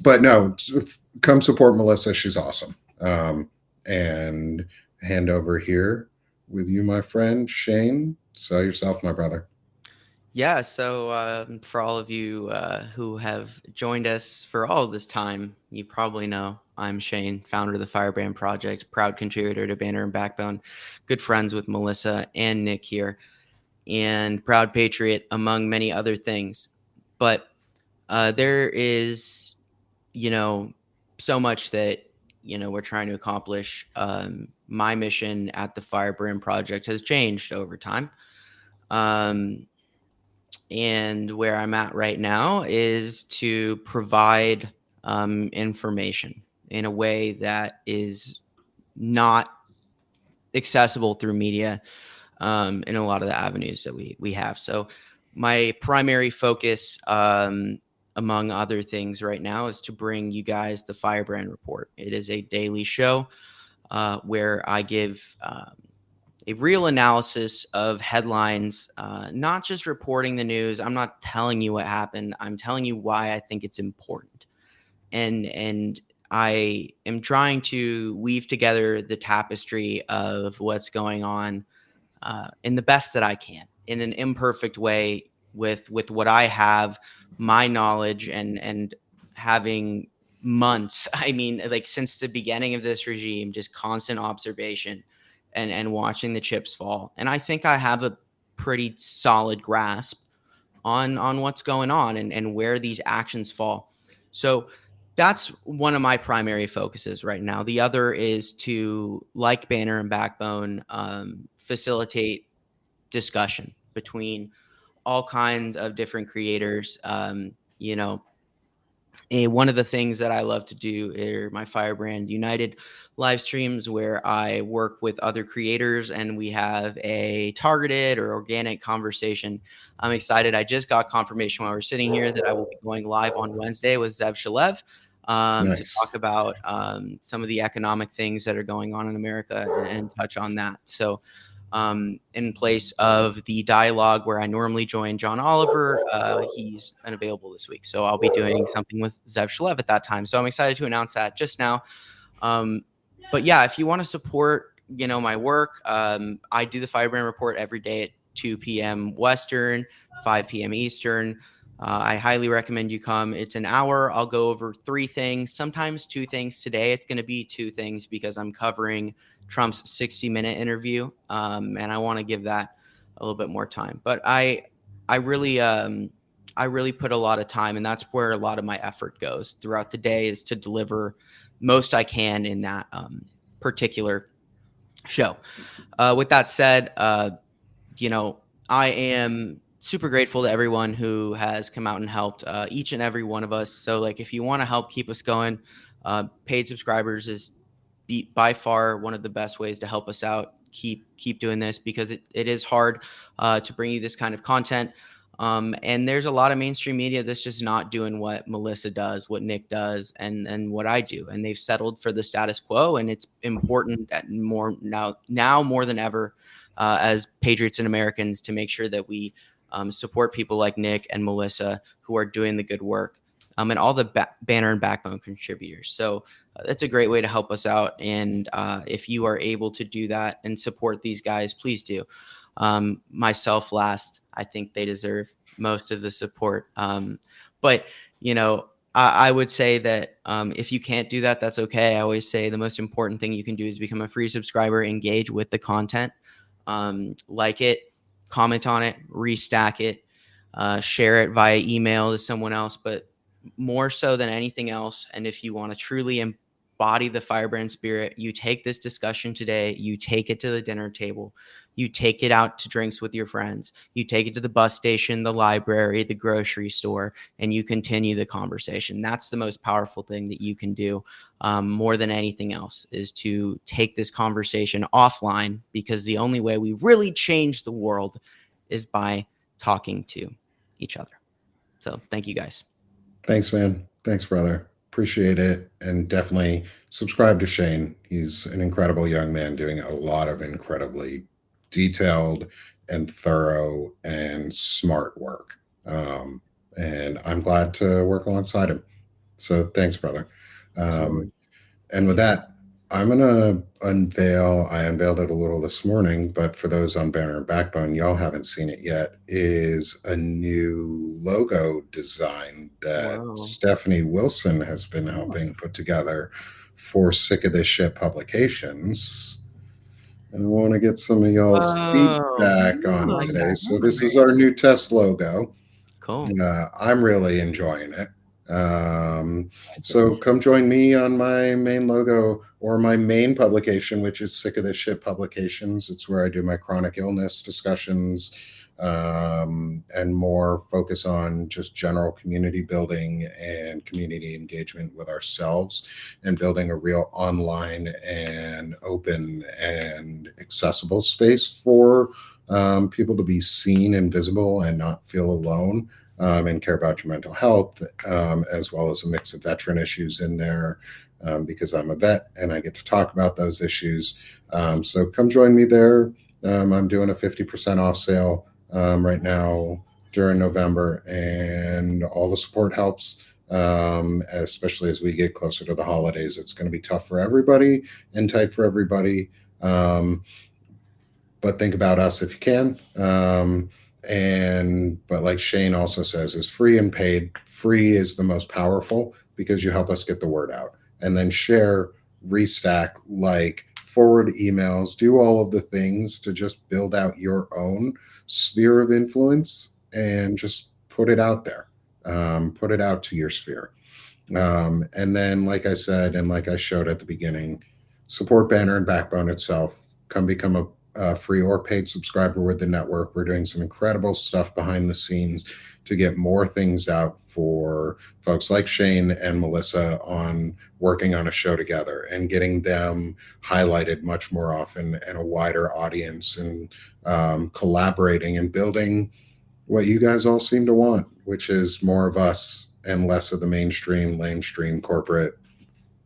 But no, come support Melissa. She's awesome. And hand over here with you, my friend Shane. Sell yourself, my brother. Yeah. So for all of you who have joined us for all of this time, you probably know I'm Shane, founder of the Firebrand Project, proud contributor to Banner and Backbone, good friends with Melissa and Nick here, and proud patriot among many other things. But there is, so much that, we're trying to accomplish. My mission at the Firebrand Project has changed over time. And where I'm at right now is to provide information in a way that is not accessible through media in a lot of the avenues that we have. So my primary focus, among other things right now, is to bring you guys the Firebrand Report. It is a daily show where I give a real analysis of headlines, not just reporting the news. I'm not telling you what happened. I'm telling you why I think it's important. And I am trying to weave together the tapestry of what's going on in the best that I can, in an imperfect way, with what I have, my knowledge, and having months. I mean, like since the beginning of this regime, just constant observation and watching the chips fall. And I think I have a pretty solid grasp on what's going on and where these actions fall. So that's one of my primary focuses right now. The other is to, like Banner and Backbone, facilitate discussion between all kinds of different creators. And one of the things that I love to do are my Firebrand United live streams, where I work with other creators and we have a targeted or organic conversation. I'm excited. I just got confirmation while we're sitting here that I will be going live on Wednesday with Zev Shalev to talk about some of the economic things that are going on in America and touch on that. So in place of the dialogue where I normally join John Oliver, he's unavailable this week. So I'll be doing something with Zev Shalev at that time. So I'm excited to announce that just now. But yeah, if you want to support, my work, I do the Firebrand Report every day at 2 p.m. Western, 5 p.m. Eastern. I highly recommend you come. It's an hour. I'll go over 3 things, sometimes 2 things. Today it's going to be 2 things because I'm covering Trump's 60-minute interview, and I want to give that a little bit more time. But I really put a lot of time, and that's where a lot of my effort goes throughout the day, is to deliver most I can in that particular show. With that said, I am super grateful to everyone who has come out and helped, each and every one of us. So like, if you want to help keep us going, paid subscribers is by far one of the best ways to help us out. Keep doing this, because it is hard to bring you this kind of content. And there's a lot of mainstream media that's just not doing what Melissa does, what Nick does, and what I do. And they've settled for the status quo. And it's important now more than ever, as patriots and Americans, to make sure that we support people like Nick and Melissa who are doing the good work. and all the Banner and Backbone contributors. So that's a great way to help us out. And if you are able to do that and support these guys, please do. Myself last, I think they deserve most of the support. But, I would say that if you can't do that, that's okay. I always say the most important thing you can do is become a free subscriber, engage with the content, like it, comment on it, restack it, share it via email to someone else. But more so than anything else, and if you want to truly embody the Firebrand spirit, you take this discussion today, you take it to the dinner table, you take it out to drinks with your friends, you take it to the bus station, the library, the grocery store, and you continue the conversation. That's the most powerful thing that you can do, more than anything else, is to take this conversation offline, because the only way we really change the world is by talking to each other. So thank you guys. Thanks, man. Thanks, brother. Appreciate it. And definitely subscribe to Shane. He's an incredible young man doing a lot of incredibly detailed and thorough and smart work. And I'm glad to work alongside him. So thanks, brother. And with that, I'm going to I unveiled it a little this morning, but for those on Banner and Backbone, y'all haven't seen it yet, is a new logo design that Stephanie Wilson has been helping put together for Sick of This Shit Publications. And I want to get some of y'all's feedback on today. So this is our new test logo. Cool. I'm really enjoying it. So come join me on my main logo, or my main publication, which is Sick of This Shit Publications. It's where I do my chronic illness discussions, and more focus on just general community building and community engagement with ourselves, and building a real online and open and accessible space for people to be seen and visible and not feel alone. And care about your mental health, as well as a mix of veteran issues in there, because I'm a vet and I get to talk about those issues. So come join me there. I'm doing a 50% off sale right now during November, and all the support helps, especially as we get closer to the holidays. It's going to be tough for everybody and tight for everybody. But think about us if you can. But like Shane also says, is free and paid. Free is the most powerful, because you help us get the word out. And then share, restack, forward emails, do all of the things to just build out your own sphere of influence, and just put it out there. Put it out to your sphere. And then, like I said, and like I showed at the beginning, support Banner and Backbone itself. Come become a free or paid subscriber with the network. We're doing some incredible stuff behind the scenes to get more things out for folks like Shane and Melissa on working on a show together, and getting them highlighted much more often and a wider audience, and collaborating and building what you guys all seem to want, which is more of us and less of the mainstream, lamestream, corporate,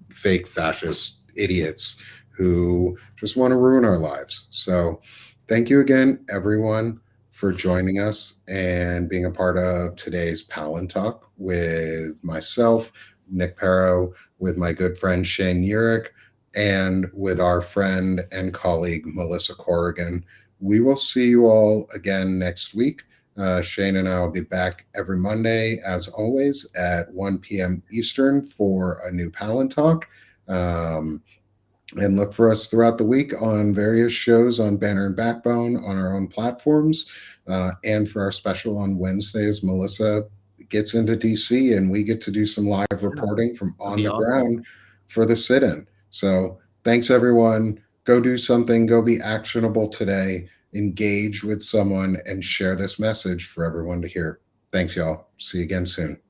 fake fascist idiots who just want to ruin our lives. So thank you again, everyone, for joining us and being a part of today's Palantalk with myself, Nick Perro, with my good friend Shane Urich, and with our friend and colleague Melissa Corrigan. We will see you all again next week. Shane and I will be back every Monday, as always, at 1 p.m. Eastern for a new Palantalk. And look for us throughout the week on various shows on Banner and Backbone on our own platforms. And for our special on Wednesdays, Melissa gets into DC and we get to do some live reporting from on the ground for the sit-in. So thanks, everyone. Go do something. Go be actionable today. Engage with someone and share this message for everyone to hear. Thanks, y'all. See you again soon.